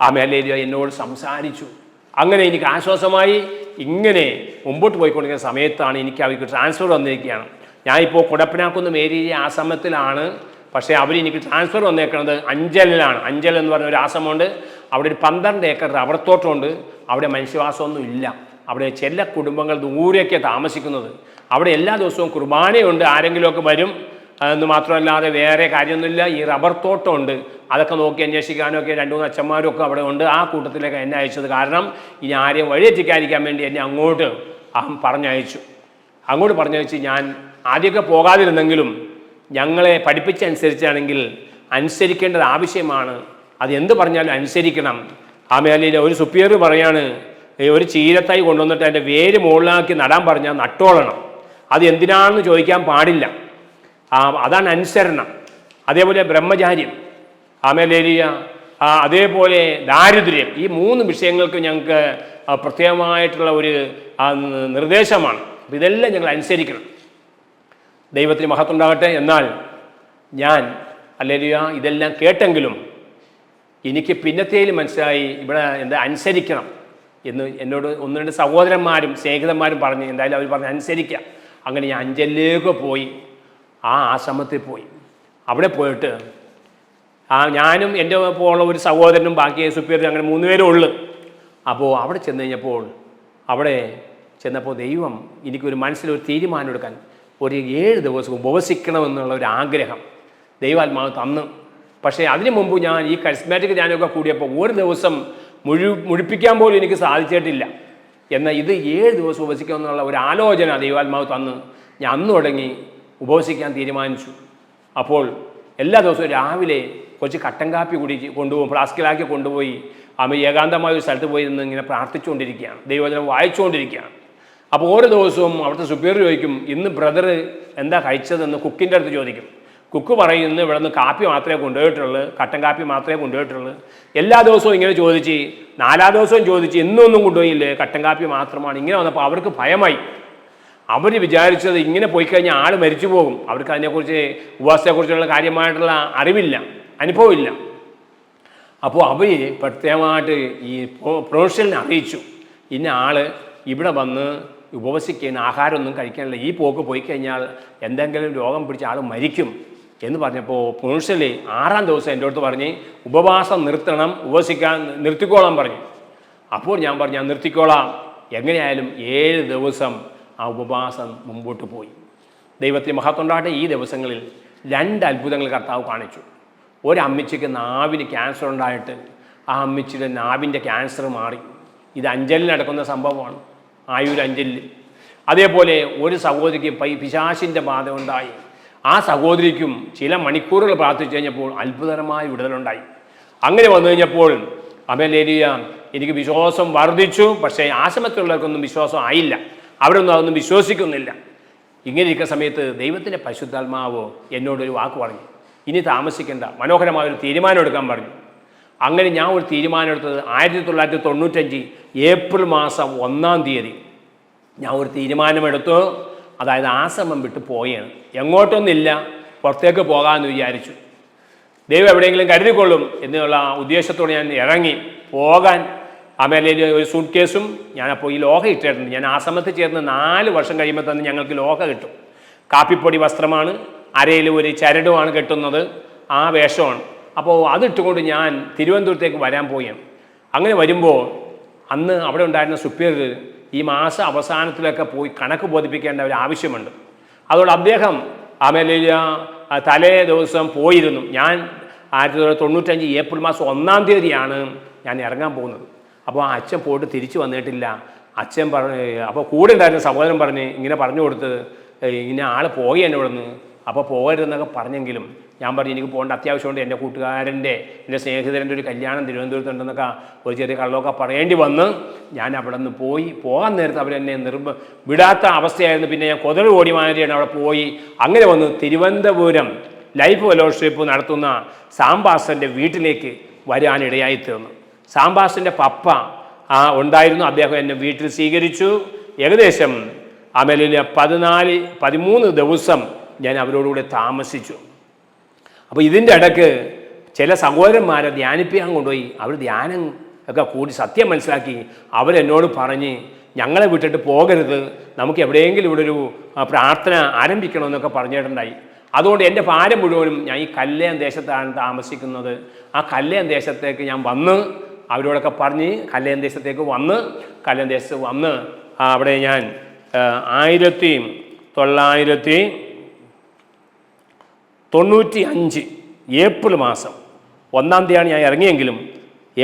ആ മേലേരിയ എന്നോട് സംസാരിച്ചു. അങ്ങനെ എനിക്ക് ആശ്വാസമായി. ഇങ്ങനെ മുമ്പോട്ട് പോയിക്കൊണ്ടിരിക്കുന്ന സമയത്താണ് എനിക്ക് അവർക്ക് ട്രാൻസ്ഫർ വന്നിരിക്കുകയാണ്. ഞാനിപ്പോൾ കുടപ്പനാക്കുന്ന് മേരിയ ആശ്രമത്തിലാണ്. പക്ഷേ എനിക്ക് ട്രാൻസ്ഫർ വന്നേക്കുന്നത് അഞ്ചലിലാണ്. അഞ്ചൽ എന്ന് പറഞ്ഞ ഒരു ആശ്രമമുണ്ട്. അവിടെ ഒരു 12 ഏക്കർ റബ്ബർ തോട്ടമുണ്ട്. അവിടെ മനുഷ്യവാസമൊന്നും ഇല്ല. അവിടെ ചില കുടുംബങ്ങൾ ദൂരെയൊക്കെ താമസിക്കുന്നത്. അവിടെ എല്ലാ ദിവസവും കുർബാനയുണ്ട്, ആരെങ്കിലുമൊക്കെ വരും എന്ന് മാത്രമല്ലാതെ വേറെ കാര്യമൊന്നുമില്ല. ഈ റബ്ബർ തോട്ടമുണ്ട്, അതൊക്കെ നോക്കി അന്വേഷിക്കാനൊക്കെ 2-3 അച്ഛന്മാരും ഒക്കെ അവിടെ ഉണ്ട്. ആ കൂട്ടത്തിലേക്ക് എന്നെ അയച്ചത്. കാരണം ഇനി ആരെയും വഴിയെത്തിക്കാതിരിക്കാൻ വേണ്ടി എന്നെ അങ്ങോട്ട് പറഞ്ഞയച്ചു. അങ്ങോട്ട് പറഞ്ഞയച്ച് ഞാൻ ആദ്യമൊക്കെ പോകാതിരുന്നെങ്കിലും ഞങ്ങളെ പഠിപ്പിച്ചനുസരിച്ചാണെങ്കിൽ അനുസരിക്കേണ്ടത് ആവശ്യമാണ്. അത് എന്ത് പറഞ്ഞാലും അനുസരിക്കണം. ആ മേലയിൽ ഒരു സുപ്പീരിയർ പറയാണ്, ഒരു ചീരത്തൈ കൊണ്ടുവന്നിട്ട് അതിൻ്റെ വേര് മുകളിലാക്കി നടാൻ പറഞ്ഞാൽ നട്ടോളണം. അത് എന്തിനാണെന്ന് ചോദിക്കാൻ പാടില്ല. അതാണ് അനുസരണം. അതേപോലെ ബ്രഹ്മചാര്യം, ആമേലേലിയ, അതേപോലെ ദാരിദ്ര്യം, ഈ 3 വിഷയങ്ങൾക്ക് ഞങ്ങൾക്ക് പ്രത്യേകമായിട്ടുള്ള ഒരു നിർദ്ദേശമാണ്. അപ്പം ഇതെല്ലാം ഞങ്ങൾ അനുസരിക്കണം. ദൈവത്തിന് മഹത്വം ഉണ്ടാകട്ടെ. എന്നാൽ ഞാൻ അല്ലേലിയ ഇതെല്ലാം കേട്ടെങ്കിലും എനിക്ക് പിന്നത്തേൽ മനസ്സിലായി ഇവിടെ എന്താ അനുസരിക്കണം എന്ന് എന്നോട് 1-2 സഹോദരന്മാരും സ്നേഹിതന്മാരും പറഞ്ഞ്. എന്തായാലും അവർ പറഞ്ഞ് അനുസരിക്കാം. അങ്ങനെ ഞാൻ അഞ്ചലിലേക്ക് പോയി. ആ ആശ്രമത്തിൽ പോയി. അവിടെ പോയിട്ട് ഞാനും എൻ്റെ പോലുള്ള ഒരു സഹോദരനും ബാക്കി സുപ്പീരിയർ, അങ്ങനെ 3 പേരും ഉള്ളു. അപ്പോൾ അവിടെ ചെന്ന് കഴിഞ്ഞപ്പോൾ, അവിടെ ചെന്നപ്പോൾ ദൈവം എനിക്കൊരു മനസ്സിലൊരു തീരുമാനം എടുക്കാൻ, ഒരു 7 ദിവസം ഉപവസിക്കണമെന്നുള്ള ഒരു ആഗ്രഹം ദൈവാത്മാവ് തന്നു. പക്ഷേ അതിനു മുമ്പ് ഞാൻ ഈ കരിസ്മാറ്റിക് ധ്യാനമൊക്കെ കൂടിയപ്പോൾ ഒരു ദിവസം മുഴുപ്പിക്കാൻ പോലും എനിക്ക് സാധിച്ചിട്ടില്ല. എന്നാൽ ഇത് 7 ദിവസം ഉപവസിക്കാമെന്നുള്ള ഒരു ആലോചന ദൈവാത്മാവ് തന്ന് ഞാൻ അന്ന് തുടങ്ങി ഉപവസിക്കാൻ തീരുമാനിച്ചു. അപ്പോൾ എല്ലാ ദിവസവും രാവിലെ കുറച്ച് കട്ടൻ കാപ്പി കൊണ്ടുപോകും, ഫ്ലാസ്കിലാക്കി കൊണ്ടുപോയി ഏകാന്തമായ ഒരു സ്ഥലത്ത് പോയി നിന്ന് ഇങ്ങനെ പ്രാർത്ഥിച്ചുകൊണ്ടിരിക്കുകയാണ്, ദൈവവചനം വായിച്ചുകൊണ്ടിരിക്കുകയാണ്. അപ്പോൾ ഓരോ ദിവസവും അവിടുത്തെ സുപ്പീരിയർ ചോദിക്കും, ഇന്ന് ബ്രദർ എന്താ കഴിച്ചതെന്ന് കുക്കിൻ്റെ അടുത്ത് ചോദിക്കും. കുക്ക് പറയുന്നു, ഇവിടെ നിന്ന് കാപ്പി മാത്രമേ കൊണ്ടുപോയിട്ടുള്ളൂ, കട്ടൻ കാപ്പി മാത്രമേ കൊണ്ടുപോയിട്ടുള്ളൂ. എല്ലാ ദിവസവും ഇങ്ങനെ ചോദിച്ച് 4-ാം ദിവസവും ചോദിച്ച് ഇന്നൊന്നും കൊണ്ടുപോയില്ലേ, കട്ടൻ കാപ്പി മാത്രമാണ്. ഇങ്ങനെ വന്നപ്പോൾ അവർക്ക് ഭയമായി. അവർ വിചാരിച്ചത് ഇങ്ങനെ പോയി കഴിഞ്ഞാൽ ആൾ മരിച്ചു പോകും. അവർക്ക് അതിനെക്കുറിച്ച് ഉപവാസത്തെക്കുറിച്ചുള്ള കാര്യമായിട്ടുള്ള അറിവില്ല, അനുഭവമില്ല. അപ്പോൾ അവർ പ്രത്യേകമായിട്ട് ഈ പ്രൊഫഷണലിനെ അറിയിച്ചു, ഇന്ന ആൾ ഇവിടെ വന്ന് ഉപവസിക്കുന്ന ആഹാരമൊന്നും കഴിക്കാനില്ല, ഈ പോക്ക് പോയി കഴിഞ്ഞാൽ എന്തെങ്കിലും രോഗം പിടിച്ച ആൾ മരിക്കും എന്ന് പറഞ്ഞപ്പോൾ പ്രൊഫഷണലി 6-ാം ദിവസം എൻ്റെ അടുത്ത് പറഞ്ഞ് ഉപവാസം നിർത്തണം, ഉപവസിക്കാൻ നിർത്തിക്കോളാൻ പറഞ്ഞു. അപ്പോൾ ഞാൻ പറഞ്ഞു, ഞാൻ നിർത്തിക്കോളാം. എങ്ങനെയായാലും 7 ദിവസം ആ ഉപവാസം മുമ്പോട്ട് പോയി. ദൈവത്തിന് മഹത്വം ഉണ്ടാകട്ടെ. ഈ ദിവസങ്ങളിൽ 2 അത്ഭുതങ്ങൾ കർത്താവ് കാണിച്ചു. ഒരമ്മച്ചിക്ക് നാവിന് ക്യാൻസർ ഉണ്ടായിട്ട് ആ അമ്മച്ചിയുടെ നാവിൻ്റെ ക്യാൻസർ മാറി. ഇത് അഞ്ചലിൽ നടക്കുന്ന സംഭവമാണ്, ആയൂർ അഞ്ചലിൽ. അതേപോലെ ഒരു സഹോദരിക്ക് പിശാചിൻ്റെ ബാധ ഉണ്ടായി. ആ സഹോദരിക്കും ചില മണിക്കൂറുകൾ പ്രാർത്ഥിച്ചു കഴിഞ്ഞപ്പോൾ അത്ഭുതകരമായ വിടുതലുണ്ടായി. അങ്ങനെ വന്നു കഴിഞ്ഞപ്പോൾ അമേലേലിയ എനിക്ക് വിശ്വാസം വർദ്ധിച്ചു. പക്ഷേ ആശ്രമത്തിലുള്ളവർക്കൊന്നും വിശ്വാസം ആയില്ല, അവരൊന്നും അതൊന്നും വിശ്വസിക്കുന്നില്ല. ഇങ്ങനെ ഇരിക്കുന്ന സമയത്ത് ദൈവത്തിൻ്റെ പരിശുദ്ധാത്മാവ് എന്നോടൊരു വാക്ക് പറഞ്ഞു, ഇനി താമസിക്കേണ്ട, മനോഹരമായൊരു തീരുമാനം എടുക്കാൻ പറഞ്ഞു. അങ്ങനെ ഞാൻ ഒരു തീരുമാനം എടുത്തത് 1995 ഏപ്രിൽ മാസം 1-ാം തീയതി ഞാൻ ഒരു തീരുമാനമെടുത്തു. അതായത് ആശ്രമം വിട്ട് പോയാണ്. എങ്ങോട്ടൊന്നില്ല, പുറത്തേക്ക് പോകാമെന്ന് വിചാരിച്ചു. ദൈവം എവിടെയെങ്കിലും കരുതിക്കൊള്ളും എന്നുള്ള ഉദ്ദേശത്തോടെ ഞാൻ ഇറങ്ങി പോകാൻ. ആമേലെ ഒരു സൂട്ട് കേസും ഞാനപ്പോൾ ഈ ലോഹ ഇട്ടിട്ടുണ്ട്. ഞാൻ ആശ്രമത്തിൽ ചേർന്ന് 4 വർഷം കഴിയുമ്പോൾ തന്നെ ഞങ്ങൾക്ക് ലോഹ കിട്ടും. കാപ്പിപ്പൊടി വസ്ത്രമാണ്, അരയിൽ ഒരു ചരടുമാണ് കെട്ടുന്നത്, ആ വേഷമാണ്. അപ്പോൾ അതിട്ടുകൊണ്ട് ഞാൻ തിരുവനന്തപുരത്തേക്ക് വരാൻ പോയാണ്. അങ്ങനെ വരുമ്പോൾ അന്ന് അവിടെ ഉണ്ടായിരുന്ന സുപ്പീരിയർ ഈ മാസ അവസാനത്തിലൊക്കെ പോയി കണക്ക് ബോധിപ്പിക്കേണ്ട ഒരു ആവശ്യമുണ്ട്. അതുകൊണ്ട് അദ്ദേഹം ആമേലെ തലേ ദിവസം പോയിരുന്നു. ഞാൻ 1995 ഏപ്രിൽ മാസം 1-ാം തീയതിയാണ് ഞാൻ ഇറങ്ങാൻ പോകുന്നത്. അപ്പോൾ ആ അച്ഛൻ പോയിട്ട് തിരിച്ചു വന്നിട്ടില്ല. അച്ഛൻ പറഞ്ഞ്, അപ്പോൾ കൂടെ ഉണ്ടായിരുന്ന സഹോദരൻ പറഞ്ഞ് ഇങ്ങനെ പറഞ്ഞു കൊടുത്ത് ഇങ്ങനെ ആൾ പോവുകയാണ് ഇവിടെ നിന്ന്, അപ്പോൾ പോകരുതെന്നൊക്കെ പറഞ്ഞെങ്കിലും ഞാൻ പറഞ്ഞു എനിക്ക് പോകേണ്ട അത്യാവശ്യമുണ്ട്. എൻ്റെ കൂട്ടുകാരൻ്റെ, എൻ്റെ സ്നേഹിതരൻ്റെ ഒരു കല്യാണം തിരുവനന്തപുരത്തുണ്ടെന്നൊക്കെ ഒരു ചെറിയ കള്ളമൊക്കെ പറയേണ്ടി വന്ന് ഞാൻ അവിടെ നിന്ന് പോകാൻ നേരത്ത് അവരെന്നെ വിടാത്ത അവസ്ഥയായിരുന്നു. പിന്നെ ഞാൻ കൊതറ് ഓടി മാതിരിയാണ് അവിടെ പോയി. അങ്ങനെ വന്ന് തിരുവനന്തപുരം ലൈഫ് ഫെലോഷിപ്പ് നടത്തുന്ന സാംബാസൻ്റെ വീട്ടിലേക്ക് വരാനിടയായി തീർന്നു. സാംബാസിൻ്റെ പപ്പ ഉണ്ടായിരുന്നു. അദ്ദേഹം എന്നെ വീട്ടിൽ സ്വീകരിച്ചു. ഏകദേശം ആമേലിൽ 13 ദിവസം ഞാൻ അവരോടുകൂടെ താമസിച്ചു. അപ്പോൾ ഇതിൻ്റെ ഇടയ്ക്ക് ചില സഹോദരന്മാരെ ധ്യാനിപ്പിക്കാൻ കൊണ്ടുപോയി. അവർ ധ്യാനം ഒക്കെ കൂടി സത്യം മനസ്സിലാക്കി. അവരെന്നോട് പറഞ്ഞ് ഞങ്ങളെ വിട്ടിട്ട് പോകരുത്, നമുക്ക് എവിടെയെങ്കിലും ഇവിടെ ഒരു പ്രാർത്ഥന ആരംഭിക്കണമെന്നൊക്കെ പറഞ്ഞിട്ടുണ്ടായി. അതുകൊണ്ട് എൻ്റെ ഭാരം മുഴുവനും ഞാൻ ഈ കല്ലേൻ ദേശത്താണ് താമസിക്കുന്നത്. ആ കല്ലേൻ ദേശത്തേക്ക് ഞാൻ വന്ന് അവരോടൊക്കെ പറഞ്ഞ് കല്ലേൻ ദേശത്തേക്ക് വന്ന് അവിടെ ഞാൻ 1995 ഏപ്രിൽ മാസം 1-ാം തീയതിയാണ് ഞാൻ ഇറങ്ങിയെങ്കിലും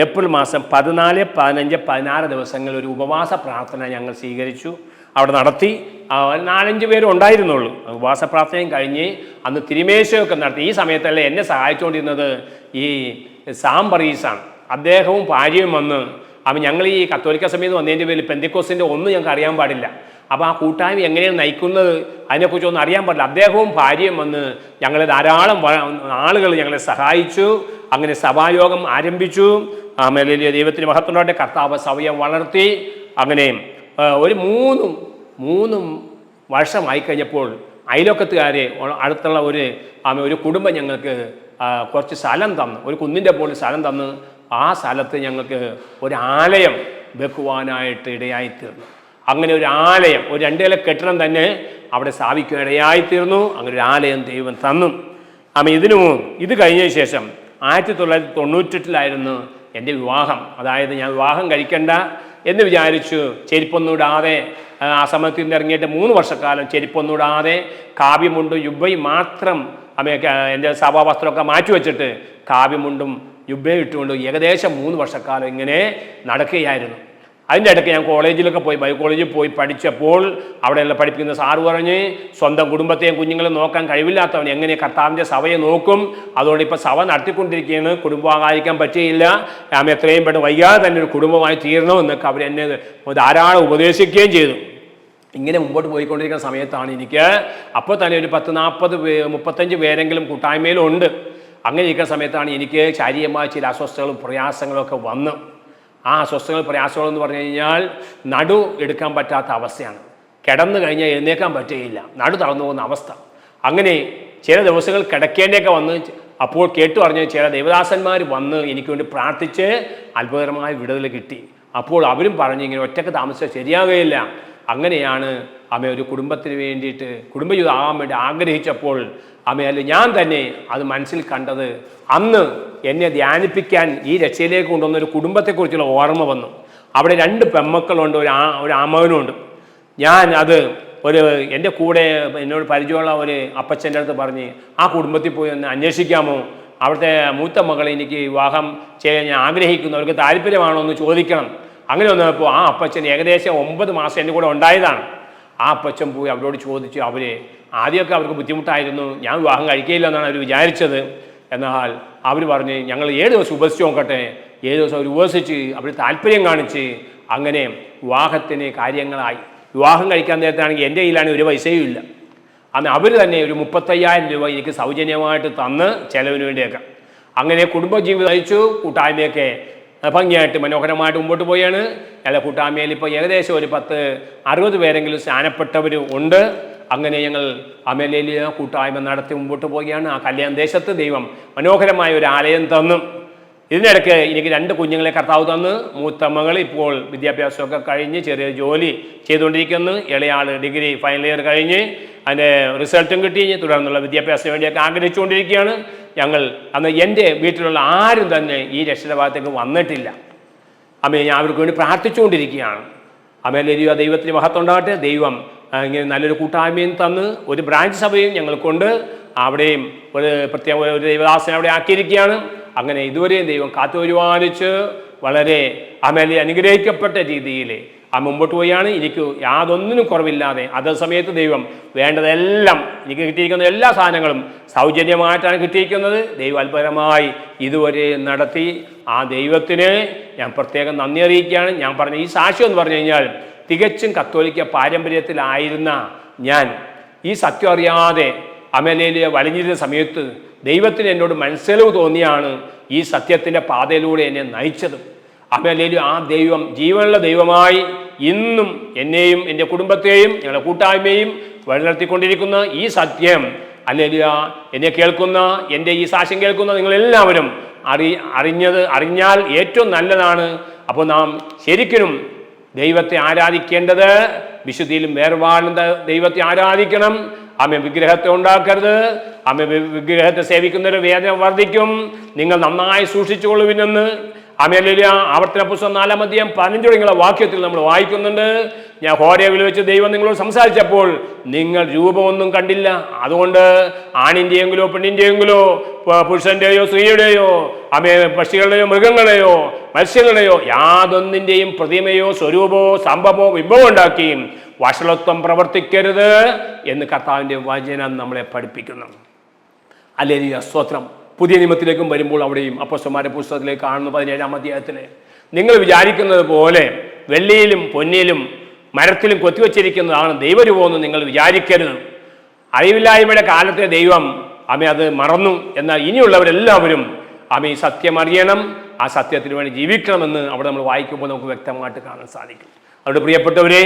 ഏപ്രിൽ മാസം 14, 15, 16 ദിവസങ്ങൾ ഒരു ഉപവാസ പ്രാർത്ഥന ഞങ്ങൾ സ്വീകരിച്ചു, അവിടെ നടത്തി. 4-5 പേരും ഉണ്ടായിരുന്നുള്ളൂ. ഉപവാസ പ്രാർത്ഥനയും കഴിഞ്ഞ് അന്ന് തിരുമേശയൊക്കെ നടത്തി. ഈ സമയത്തല്ല എന്നെ സഹായിച്ചുകൊണ്ടിരുന്നത് ഈ സാംബറീസാണ്. അദ്ദേഹവും ഭാര്യയും വന്ന് ഞങ്ങൾ ഈ കത്തോലിക്ക സമയത്ത് വന്നതിൻ്റെ പേരിൽ പെന്തിക്കോസിൻ്റെ ഒന്നും ഞങ്ങൾക്ക് അറിയാൻ പാടില്ല. അപ്പോൾ ആ കൂട്ടായ്മ എങ്ങനെയാണ് നയിക്കുന്നത് അതിനെക്കുറിച്ചൊന്നും അറിയാൻ പാടില്ല. അദ്ദേഹവും ഭാര്യയും വന്ന് ഞങ്ങളെ ധാരാളം ആളുകൾ ഞങ്ങളെ സഹായിച്ചു. അങ്ങനെ സഭായോഗം ആരംഭിച്ചു. ആമേലെ ദൈവത്തിന് മഹത്വമുണ്ടാകട്ടെ. കർത്താവ് സഭയെ വളർത്തി. അങ്ങനെ ഒരു 3 വർഷമായി കഴിഞ്ഞപ്പോൾ അയലോക്കത്തുകാരെ അടുത്തുള്ള ഒരു കുടുംബം ഞങ്ങൾക്ക് കുറച്ച് സ്ഥലം തന്നു, ഒരു കുന്നിൻ്റെ മുകളിൽ സ്ഥലം തന്ന് ആ സ്ഥലത്ത് ഞങ്ങൾക്ക് ഒരു ആലയം വെക്കുവാനായിട്ട് ഇടയായിത്തീർന്നു. അങ്ങനെ ഒരു ആലയം, ഒരു 2 നില കെട്ടിടം തന്നെ അവിടെ സ്ഥാപിക്കാൻ ഇടയായിത്തീർന്നു. അങ്ങനെ ഒരു ആലയം ദൈവം തന്നു. ഇത് കഴിഞ്ഞ ശേഷം 1998 എൻ്റെ വിവാഹം. അതായത് ഞാൻ വിവാഹം കഴിക്കണ്ട എന്ന് വിചാരിച്ചു. ചെരുപ്പൊന്നുമിടാതെ ആ സമയത്ത് നിന്ന് ഇറങ്ങിയിട്ട് 3 വർഷക്കാലം ചെരുപ്പൊന്നുമിടാതെ കാവ്യമുണ്ടും യുബയും മാത്രം എൻ്റെ സഭാവസ്ത്രമൊക്കെ മാറ്റിവെച്ചിട്ട് കാവ്യമുണ്ടും യുബയും ഇട്ടുകൊണ്ട് ഏകദേശം 3 വർഷക്കാലം ഇങ്ങനെ നടക്കുകയായിരുന്നു. അതിൻ്റെ ഇടയ്ക്ക് ഞാൻ കോളേജിലൊക്കെ പോയി, ബൈ കോളേജിൽ പോയി പഠിച്ചപ്പോൾ അവിടെയുള്ള പഠിപ്പിക്കുന്ന സാറ് പറഞ്ഞ് സ്വന്തം കുടുംബത്തെയും കുഞ്ഞുങ്ങളെയും നോക്കാൻ കഴിവില്ലാത്തവൻ എങ്ങനെ കർത്താവിൻ്റെ സഭയെ നോക്കും, അതുകൊണ്ട് ഇപ്പോൾ സഭ നടത്തിക്കൊണ്ടിരിക്കുകയാണ്, കുടുംബമാകാതിരിക്കാൻ പറ്റുകയില്ല, എത്രയും പെട്ടെന്ന് വൈകാതെ തന്നെ ഒരു കുടുംബമായി തീരണമെന്നൊക്കെ അവരെന്നെ ധാരാളം ഉപദേശിക്കുകയും ചെയ്തു. ഇങ്ങനെ മുമ്പോട്ട് പോയിക്കൊണ്ടിരിക്കുന്ന സമയത്താണ് എനിക്ക് അപ്പോൾ തന്നെ ഒരു 10, 40, 35 പേരെങ്കിലും കൂട്ടായ്മയിലും ഉണ്ട്. അങ്ങനെ ഇരിക്കുന്ന സമയത്താണ് എനിക്ക് ശാരീരികമായ ചില അസ്വസ്ഥതകളും പ്രയാസങ്ങളും ഒക്കെ വന്ന്. ആ അസ്വസ്ഥതകളും പ്രയാസങ്ങളും എന്ന് പറഞ്ഞു കഴിഞ്ഞാൽ നടു എടുക്കാൻ പറ്റാത്ത അവസ്ഥയാണ്. കിടന്നു കഴിഞ്ഞാൽ എഴുന്നേക്കാൻ പറ്റുകയില്ല, നടു തളർന്നു പോകുന്ന അവസ്ഥ. അങ്ങനെ ചില ദിവസങ്ങൾ കിടക്കേണ്ടിയൊക്കെ വന്ന് അപ്പോൾ കേട്ടു പറഞ്ഞ് ചില ദേവദാസന്മാർ വന്ന് എനിക്ക് വേണ്ടി പ്രാർത്ഥിച്ച് അത്ഭുതകരമായ വിടുതൽ കിട്ടി. അപ്പോൾ അവരും പറഞ്ഞ് ഇങ്ങനെ ഒറ്റയ്ക്ക് താമസിച്ചാൽ ശരിയാവുകയില്ല. അങ്ങനെയാണ് ഒരു കുടുംബത്തിന് വേണ്ടിയിട്ട് കുടുംബജീവിതം ആകാൻ വേണ്ടി ആഗ്രഹിച്ചപ്പോൾ അല്ല ഞാൻ തന്നെ അത് മനസ്സിൽ കണ്ടത്. അന്ന് എന്നെ ധ്യാനിപ്പിക്കാൻ ഈ രക്ഷയിലേക്ക് കൊണ്ടുവന്ന ഒരു കുടുംബത്തെക്കുറിച്ചുള്ള ഓർമ്മ വന്നു. അവിടെ 2 പെമ്മക്കളുണ്ട്, ഒരു അമ്മവനുണ്ട്. ഞാൻ അത് എൻ്റെ കൂടെ എന്നോട് പരിചയമുള്ള ഒരു അപ്പച്ചൻ്റെ അടുത്ത് പറഞ്ഞ് ആ കുടുംബത്തിൽ പോയി ഒന്ന് അന്വേഷിക്കാമോ, അവിടുത്തെ മൂത്ത മകളെ എനിക്ക് വിവാഹം ചെയ്യാൻ ഞാൻ ആഗ്രഹിക്കുന്നു, അവർക്ക് താല്പര്യമാണോ എന്ന് ചോദിക്കണം. അങ്ങനെ വന്നപ്പോൾ ആ അപ്പച്ചൻ ഏകദേശം 9 മാസം എൻ്റെ കൂടെ ഉണ്ടായതാണ്. ആ അപ്പച്ചൻ പോയി അവരോട് ചോദിച്ചു. ആദ്യമൊക്കെ അവർക്ക് ബുദ്ധിമുട്ടായിരുന്നു, ഞാൻ വിവാഹം കഴിക്കുകയില്ല എന്നാണ് അവർ വിചാരിച്ചത്. എന്നാൽ അവർ പറഞ്ഞ് ഞങ്ങൾ 7 ദിവസം ഉപസിച്ച് നോക്കട്ടെ. 7 ദിവസം അവർ ഉപസിച്ച് അവർ താല്പര്യം കാണിച്ച് അങ്ങനെ വിവാഹത്തിന് കാര്യങ്ങളായി. വിവാഹം കഴിക്കാൻ നേരത്താണെങ്കിൽ എൻ്റെ കയ്യിലാണെങ്കിൽ ഒരു പൈസയും ഇല്ല. അന്ന് അവർ തന്നെ ഒരു 35,000 രൂപ എനിക്ക് സൗജന്യമായിട്ട് തന്ന് ചിലവിന് വേണ്ടിയൊക്കെ. അങ്ങനെ കുടുംബജീവിതം നയിച്ചു. കൂട്ടായ്മയൊക്കെ ഭംഗിയായിട്ട് മനോഹരമായിട്ട് മുമ്പോട്ട് പോയാണ്. എല്ലാ കൂട്ടായ്മയിൽ ഇപ്പോൾ ഏകദേശം ഒരു 10-60 പേരെങ്കിലും സ്നാനപ്പെട്ടവർ ഉണ്ട്. അങ്ങനെ ഞങ്ങൾ അമലേലിയ കൂട്ടായ്മ നടത്തി മുമ്പോട്ട് പോവുകയാണ്. ആ കല്യാണ ദേശത്ത് ദൈവം മനോഹരമായ ഒരു ആലയം തന്നു. ഇതിനിടയ്ക്ക് എനിക്ക് 2 കുഞ്ഞുങ്ങളെ കർത്താവ് തന്ന്. മൂത്ത മകൾ ഇപ്പോൾ വിദ്യാഭ്യാസമൊക്കെ കഴിഞ്ഞ് ചെറിയ ജോലി ചെയ്തുകൊണ്ടിരിക്കുന്നു. ഇളയാൾ ഡിഗ്രി ഫൈനൽ ഇയർ കഴിഞ്ഞ് അതിൻ്റെ റിസൾട്ടും കിട്ടി. തുടർന്നുള്ള വിദ്യാഭ്യാസത്തിന് വേണ്ടിയൊക്കെ ആഗ്രഹിച്ചുകൊണ്ടിരിക്കുകയാണ്. ഞങ്ങൾ അന്ന് എൻ്റെ വീട്ടിലുള്ള ആരും തന്നെ ഈ രക്ഷാഭാഗത്തേക്ക് വന്നിട്ടില്ല. ഞാൻ അവർക്ക് വേണ്ടി പ്രാർത്ഥിച്ചുകൊണ്ടിരിക്കുകയാണ്. അമേലേലിയ ദൈവത്തിന് മഹത്വം ഉണ്ടാകട്ടെ. ദൈവം ഇങ്ങനെ നല്ലൊരു കൂട്ടായ്മയും തന്ന് ഒരു ബ്രാഞ്ച് സഭയും ഞങ്ങൾക്കുണ്ട്. അവിടെയും ഒരു പ്രത്യേക ഒരു ദൈവദാസനെ അവിടെ ആക്കിയിരിക്കുകയാണ്. അങ്ങനെ ഇതുവരെയും ദൈവം കാത്തുപരിപാലിച്ച് വളരെ അമേലിയ അനുഗ്രഹിക്കപ്പെട്ട രീതിയിൽ മുമ്പോട്ട് പോയാണ്. എനിക്ക് യാതൊന്നിനും കുറവില്ലാതെ അതേ സമയത്ത് ദൈവം വേണ്ടതെല്ലാം എനിക്ക് കിട്ടിയിരിക്കുന്ന എല്ലാ സാധനങ്ങളും സൗജന്യമായിട്ടാണ് കിട്ടിയിരിക്കുന്നത്. ദൈവം അത്ഭുതമായി ഇതുവരെ നടത്തി. ആ ദൈവത്തിന് ഞാൻ പ്രത്യേകം നന്ദി അറിയിക്കുകയാണ്. ഞാൻ പറഞ്ഞ ഈ സാക്ഷ്യം എന്ന് പറഞ്ഞു കഴിഞ്ഞാൽ തികച്ചും കത്തോലിക്ക പാരമ്പര്യത്തിലായിരുന്ന ഞാൻ ഈ സത്യം അറിയാതെ അമേലിയ വലിഞ്ഞിരുന്ന സമയത്ത് ദൈവത്തിന് എന്നോട് മനസ്സിലവ് തോന്നിയാണ് ഈ സത്യത്തിൻ്റെ പാതയിലൂടെ എന്നെ നയിച്ചത്. അമേലിയ ആ ദൈവം ജീവനുള്ള ദൈവമായി ഇന്നും എന്നെയും എൻ്റെ കുടുംബത്തെയും ഞങ്ങളുടെ കൂട്ടായ്മയും വഴിനടത്തിക്കൊണ്ടിരിക്കുന്ന ഈ സത്യം അല്ലേലൂയ എന്നെ കേൾക്കുന്ന എൻ്റെ ഈ സാക്ഷ്യം കേൾക്കുന്ന നിങ്ങളെല്ലാവരും അറിഞ്ഞാൽ ഏറ്റവും നല്ലതാണ്. അപ്പോൾ നാം ശരിക്കും ദൈവത്തെ ആരാധിക്കേണ്ടത് വിശുദ്ധിയിലും വേർപാടും ദൈവത്തെ ആരാധിക്കണം. വിഗ്രഹത്തെ ഉണ്ടാക്കരുത്. വിഗ്രഹത്തെ സേവിക്കുന്നൊരു വേദന വർദ്ധിക്കും. നിങ്ങൾ നന്നായി സൂക്ഷിച്ചുകൊള്ളുവിനെന്ന് അമേലിയ ആവർത്തന പുസ്തകം 4-ാം അധ്യായം 15 തുടങ്ങിയുള്ള വാക്യത്തിൽ നമ്മൾ വായിക്കുന്നുണ്ട്. ഞാൻ ഹോരേബിൽ വെച്ച് ദൈവം നിങ്ങളോട് സംസാരിച്ചപ്പോൾ നിങ്ങൾ രൂപമൊന്നും കണ്ടില്ല. അതുകൊണ്ട് ആണിൻ്റെയെങ്കിലോ പെണ്ണിൻ്റെയെങ്കിലോ പുരുഷൻ്റെയോ സ്ത്രീയുടെയോ പക്ഷികളുടെയോ മൃഗങ്ങളെയോ മത്സ്യങ്ങളുടെയോ യാതൊന്നിൻ്റെയും പ്രതിമയോ സ്വരൂപമോ സംഭവമോ വിഭവം ഉണ്ടാക്കിയും വഷളത്വം പ്രവർത്തിക്കരുത് എന്ന് കർത്താവിൻ്റെ വചനം നമ്മളെ പഠിപ്പിക്കുന്നു. ഹല്ലേലൂയ, സ്തോത്രം. പുതിയ നിയമത്തിലേക്കും വരുമ്പോൾ അവിടെയും അപ്പോസ്തലന്മാരുടെ പുസ്തകത്തിലേക്ക് കാണുന്നു 17-ാം അധ്യായത്തിൽ നിങ്ങൾ വിചാരിക്കുന്നത് പോലെ വെള്ളിയിലും പൊന്നിയിലും മരത്തിലും കൊത്തിവെച്ചിരിക്കുന്നതാണ് ദൈവരൂപമെന്ന് നിങ്ങൾ വിചാരിക്കരുത്. അറിവില്ലായ്മയുടെ കാലത്തെ ദൈവം അത് മറന്നു. എന്നാൽ ഇനിയുള്ളവരെല്ലാവരും ഈ സത്യം അറിയണം, ആ സത്യത്തിന് വേണ്ടി ജീവിക്കണമെന്ന് അവിടെ നമ്മൾ വായിക്കുമ്പോൾ നമുക്ക് വ്യക്തമായിട്ട് കാണാൻ സാധിക്കും. അവരുടെ പ്രിയപ്പെട്ടവരെ,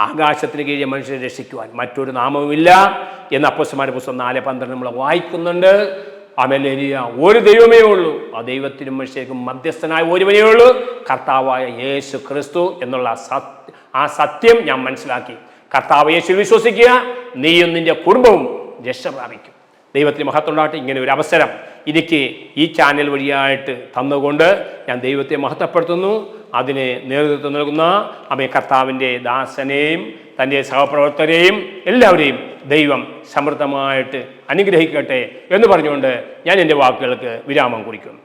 ആകാശത്തിന് കീഴിൽ മനുഷ്യരെ രക്ഷിക്കുവാൻ മറ്റൊരു നാമവുമില്ല എന്ന് അപ്പോസ്തലന്മാരുടെ പുസ്തകം 4:12 നമ്മൾ വായിക്കുന്നുണ്ട്. അമേലിയ ഒരു ദൈവമേ ഉള്ളൂ, ആ ദൈവത്തിനും മനുഷ്യർക്കും മധ്യസ്ഥനായ ഒരുവനേ ഉള്ളൂ, കർത്താവായ യേശു ക്രിസ്തു എന്നുള്ള ആ സത്യം ഞാൻ മനസ്സിലാക്കി. കർത്താവ് യേശു വിശ്വസിക്കുക, നീയും നിന്റെ കുടുംബവും രക്ഷ പ്രാപിക്കും. ദൈവത്തിന് മഹത്വം ഉണ്ടാകട്ടെ. ഇങ്ങനെ ഒരു അവസരം എനിക്ക് ഈ ചാനൽ വഴിയായിട്ട് തന്നുകൊണ്ട് ഞാൻ ദൈവത്തെ മഹത്വപ്പെടുത്തുന്നു. അതിന് നേതൃത്വം നൽകുന്ന കർത്താവിൻ്റെ ദാസനെയും തൻ്റെ സഹപ്രവർത്തകരെയും എല്ലാവരെയും ദൈവം സമൃദ്ധമായിട്ട് അനുഗ്രഹിക്കട്ടെ എന്ന് പറഞ്ഞുകൊണ്ട് ഞാൻ എൻ്റെ വാക്കുകൾക്ക് വിരാമം കുറിക്കുന്നു.